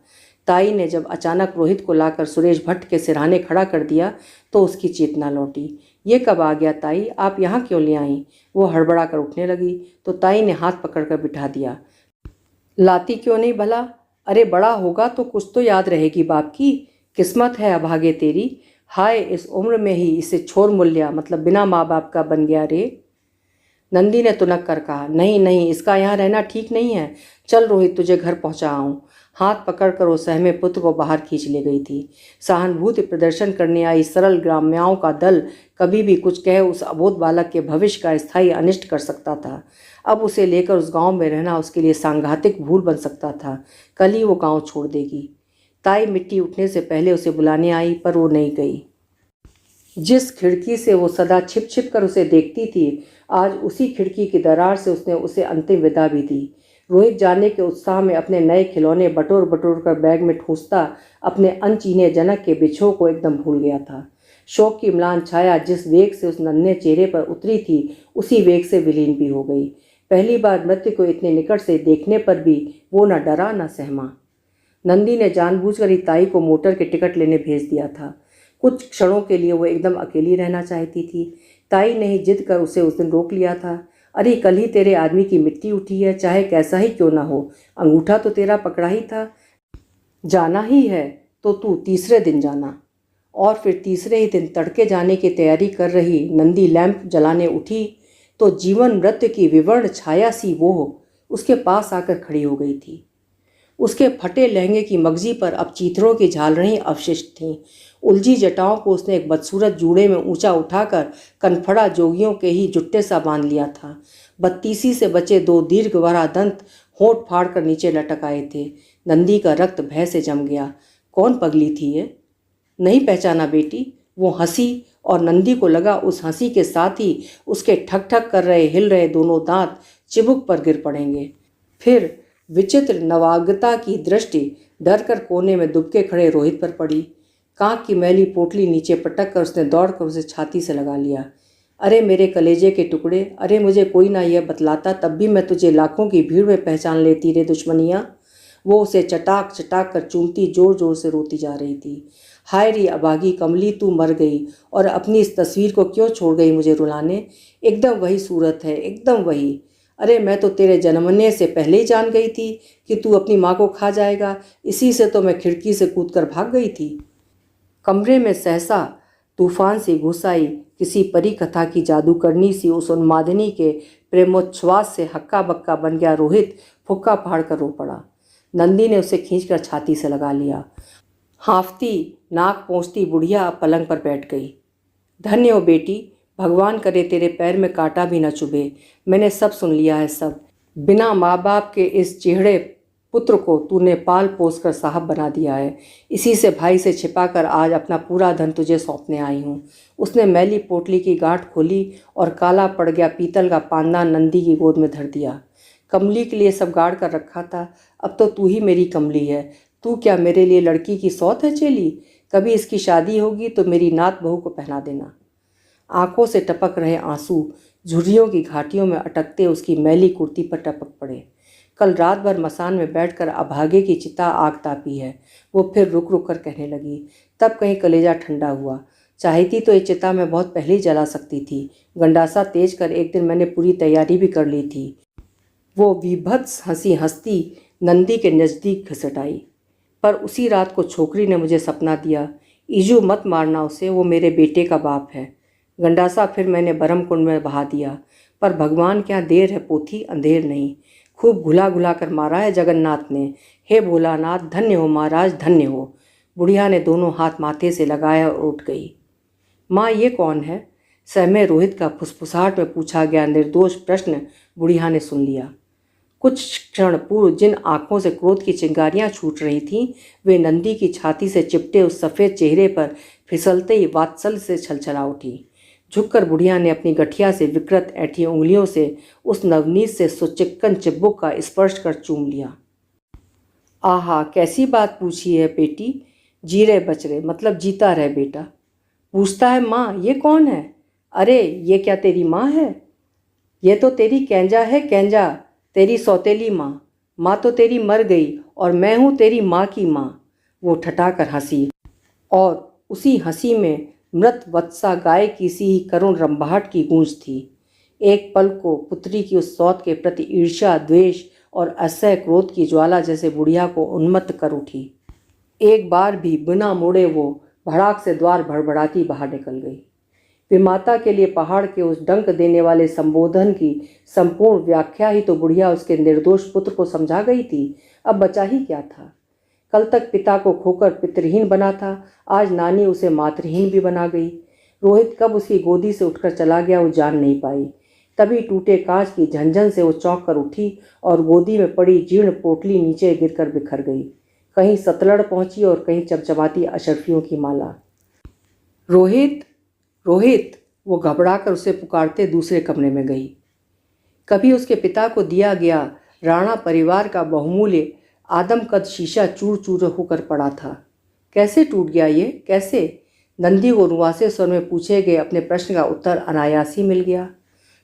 ताई ने जब अचानक रोहित को लाकर सुरेश भट्ट के सिरहाने खड़ा कर दिया तो उसकी चेतना लौटी। ये कब आ गया ताई, आप यहाँ क्यों ले आई? वो हड़बड़ा कर उठने लगी तो ताई ने हाथ पकड़कर बिठा दिया। लाती क्यों नहीं भला? अरे बड़ा होगा तो कुछ तो याद रहेगी बाप की। किस्मत है अभागे तेरी। हाय, इस उम्र में ही इसे छोर मूल्या मतलब बिना माँ बाप का बन गया रे। नंदी ने तुनक कर कहा, नहीं नहीं, इसका यहाँ रहना ठीक नहीं है। चल रोहित, तुझे घर पहुँचा आऊँ। हाथ पकड़कर वो सहमे पुत्र को बाहर खींच ले गई थी। सहानुभूति प्रदर्शन करने आई सरल ग्राम्याओं का दल कभी भी कुछ कह उस अबोध बालक के भविष्य का स्थायी अनिष्ट कर सकता था। अब उसे लेकर उस गांव में रहना उसके लिए सांघातिक भूल बन सकता था। कल ही वो गांव छोड़ देगी। ताई मिट्टी उठने से पहले उसे बुलाने आई पर वो नहीं गई। जिस खिड़की से वो सदा छिप छिप कर उसे देखती थी, आज उसी खिड़की की दरार से उसने उसे अंतिम विदा भी दी। रोहित जाने के उत्साह में अपने नए खिलौने बटोर बटोर कर बैग में ठूंसता अपने अनचीने जनक के बिछोह को एकदम भूल गया था। शोक की म्लान छाया जिस वेग से उस नन्हे चेहरे पर उतरी थी, उसी वेग से विलीन भी हो गई। पहली बार मृत्यु को इतने निकट से देखने पर भी वो न डरा न सहमा। नंदी ने जानबूझकर ही ताई को मोटर के टिकट लेने भेज दिया था। कुछ क्षणों के लिए वो एकदम अकेली रहना चाहती थी। ताई ने ही जिद कर उसे उस दिन रोक लिया था। अरे कल ही तेरे आदमी की मिट्टी उठी है, चाहे कैसा ही क्यों ना हो, अंगूठा तो तेरा पकड़ा ही था। जाना ही है तो तू तीसरे दिन जाना। और फिर तीसरे ही दिन तड़के जाने की तैयारी कर रही नंदी लैंप जलाने उठी तो जीवन मृत्यु की विवर्ण छाया सी वो उसके पास आकर खड़ी हो गई थी। उसके फटे लहंगे की मगजी पर अब चीथड़ों की झालरें अवशिष्ट थीं। उलझी जटाओं को उसने एक बदसूरत जूड़े में ऊंचा उठाकर कनफड़ा जोगियों के ही जुट्टे सा बांध लिया था। बत्तीसी से बचे दो दीर्घवरा दंत होंठ फाड़ कर नीचे लटक आए थे। नंदी का रक्त भय से जम गया। कौन पगली थी ये? नहीं पहचाना बेटी? वो हंसी और नंदी को लगा उस हंसी के साथ ही उसके ठक ठक कर रहे हिल रहे दोनों दांत चिबुक पर गिर पड़ेंगे। फिर विचित्र नवागता की दृष्टि डर कर कोने में दुबके खड़े रोहित पर पड़ी। कांख की मैली पोटली नीचे पटक कर उसने दौड़कर उसे छाती से लगा लिया। अरे मेरे कलेजे के टुकड़े, अरे मुझे कोई ना यह बतलाता तब भी मैं तुझे लाखों की भीड़ में पहचान लेती रे दुश्मनियाँ। वो उसे चटाक चटाक कर चूमती जोर जोर से रोती जा रही थी। हाय री अभागी कमली, तू मर गई और अपनी इस तस्वीर को क्यों छोड़ गई मुझे रुलाने? एकदम वही सूरत है, एकदम वही। अरे मैं तो तेरे जन्मने से पहले ही जान गई थी कि तू अपनी माँ को खा जाएगा। इसी से तो मैं खिड़की से कूदकर भाग गई थी। कमरे में सहसा तूफान सी घुस आई। किसी परी कथा की जादूकरनी सी उस उन्मादिनी के प्रेमोच्छ्वास से हक्का बक्का बन गया रोहित फुक्का फाड़ कर रो पड़ा। नंदी ने उसे खींचकर छाती से लगा लिया। हाँफती नाक पोंछती बुढ़िया पलंग पर बैठ गई। धन्य हो बेटी, भगवान करे तेरे पैर में कांटा भी न चुभे। मैंने सब सुन लिया है, सब। बिना माँ बाप के इस चिढ़े पुत्र को तूने पाल पोस कर साहब बना दिया है। इसी से भाई से छिपाकर आज अपना पूरा धन तुझे सौंपने आई हूँ। उसने मैली पोटली की गांठ खोली और काला पड़ गया पीतल का पान्ना नंदी की गोद में धर दिया। कमली के लिए सब गाड़ कर रखा था, अब तो तू ही मेरी कमली है। तू क्या मेरे लिए लड़की की सौत है चेली? कभी इसकी शादी होगी तो मेरी नात बहू को पहना देना। आंखों से टपक रहे आंसू झुर्रियों की घाटियों में अटकते उसकी मैली कुर्ती पर टपक पड़े। कल रात भर मसान में बैठकर अभागे की चिता आग तापी है। वो फिर रुक रुक कर कहने लगी। तब कहीं कलेजा ठंडा हुआ। चाहती तो ये चिता मैं बहुत पहले ही जला सकती थी। गंडासा तेज कर एक दिन मैंने पूरी तैयारी भी कर ली थी। वो विभत्स हंसी हंसती नंदी के नज़दीक घसट आई। पर उसी रात को छोकरी ने मुझे सपना दिया, ईजू मत मारना उसे, वो मेरे बेटे का बाप है। गंडासा फिर मैंने बरम कुंड में बहा दिया। पर भगवान क्या देर है पोथी, अंधेर नहीं। खूब घुला घुला कर मारा है जगन्नाथ ने। हे भोलानाथ, धन्य हो महाराज, धन्य हो। बुढ़िया ने दोनों हाथ माथे से लगाया और उठ गई। माँ ये कौन है? सहमे रोहित का फुसफुसाहट में पूछा गया निर्दोष प्रश्न बुढ़िया ने सुन लिया। कुछ क्षण पूर्व जिन आंखों से क्रोध की चिंगारियां छूट रही थीं, वे नंदी की छाती से चिपटे उस सफ़ेद चेहरे पर फिसलते ही वात्सल्य से छलछला उठी। झुककर बुढ़िया ने अपनी गठिया से विकृत ऐठी उंगलियों से उस नवनीत से सुचिक्कन चिब्बुक का स्पर्श कर चूम लिया। आहा, कैसी बात पूछी है बेटी। जी रहे बच रहे मतलब जीता रहे बेटा। पूछता है माँ ये कौन है? अरे ये क्या तेरी माँ है? ये तो तेरी कैंजा है, कैंजा। तेरी सौतेली माँ, माँ तो तेरी मर गई और मैं हूँ तेरी माँ की माँ। वो ठठाकर हंसी और उसी हंसी में मृत वत्सा गाय की सी ही करुण रंभाहट की गूंज थी। एक पल को पुत्री की उस सौत के प्रति ईर्ष्या, द्वेष और असह्य क्रोध की ज्वाला जैसे बुढ़िया को उन्मत्त कर उठी। एक बार भी बिना मुड़े वो भड़ाक से द्वार भड़बड़ाती बाहर निकल गई। विमाता के लिए पहाड़ के उस डंक देने वाले संबोधन की संपूर्ण व्याख्या ही तो बुढ़िया उसके निर्दोष पुत्र को समझा गई थी। अब बचा ही क्या था। कल तक पिता को खोकर पितृहीन बना था, आज नानी उसे मातृहीन भी बना गई। रोहित कब उसकी गोदी से उठकर चला गया वो जान नहीं पाई। तभी टूटे कांच की झंझन से वो चौंक कर उठी और गोदी में पड़ी जीर्ण पोटली नीचे गिरकर बिखर गई। कहीं सतलड़ पहुंची और कहीं चमचमाती अशर्फियों की माला। रोहित, रोहित, वो घबराकर उसे पुकारते दूसरे कमरे में गई। कभी उसके पिता को दिया गया राणा परिवार का बहुमूल्य आदमकद शीशा चूर चूर होकर पड़ा था। कैसे टूट गया ये, कैसे? नंदी को रुआसे स्वर में पूछे गए अपने प्रश्न का उत्तर अनायास ही मिल गया।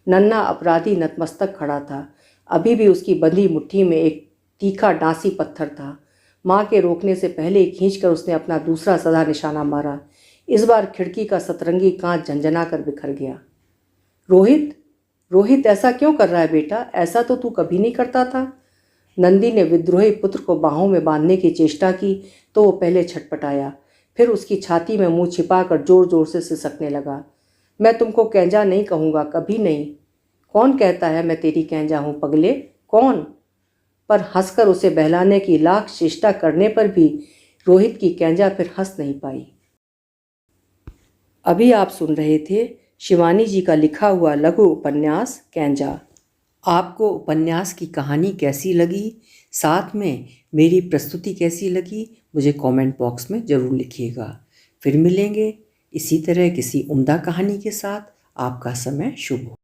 नन्हा अपराधी नतमस्तक खड़ा था। अभी भी उसकी बंधी मुट्ठी में एक तीखा डांसी पत्थर था। माँ के रोकने से पहले ही खींचकर उसने अपना दूसरा सदा निशाना मारा। इस बार खिड़की का सतरंगी कांच झंझना कर बिखर गया। रोहित, रोहित, ऐसा क्यों कर रहा है बेटा? ऐसा तो तू कभी नहीं करता था। नंदी ने विद्रोही पुत्र को बाहों में बांधने की चेष्टा की तो वो पहले छटपटाया, फिर उसकी छाती में मुंह छिपाकर जोर जोर से सिसकने लगा। मैं तुमको कैंजा नहीं कहूँगा, कभी नहीं। कौन कहता है मैं तेरी कैंजा हूँ पगले, कौन? पर हंसकर उसे बहलाने की लाख चेष्टा करने पर भी रोहित की कैंजा फिर हंस नहीं पाई। अभी आप सुन रहे थे शिवानी जी का लिखा हुआ लघु उपन्यास कैंजा। आपको उपन्यास की कहानी कैसी लगी, साथ में मेरी प्रस्तुति कैसी लगी, मुझे कमेंट बॉक्स में ज़रूर लिखिएगा। फिर मिलेंगे इसी तरह किसी उम्दा कहानी के साथ। आपका समय शुभ हो।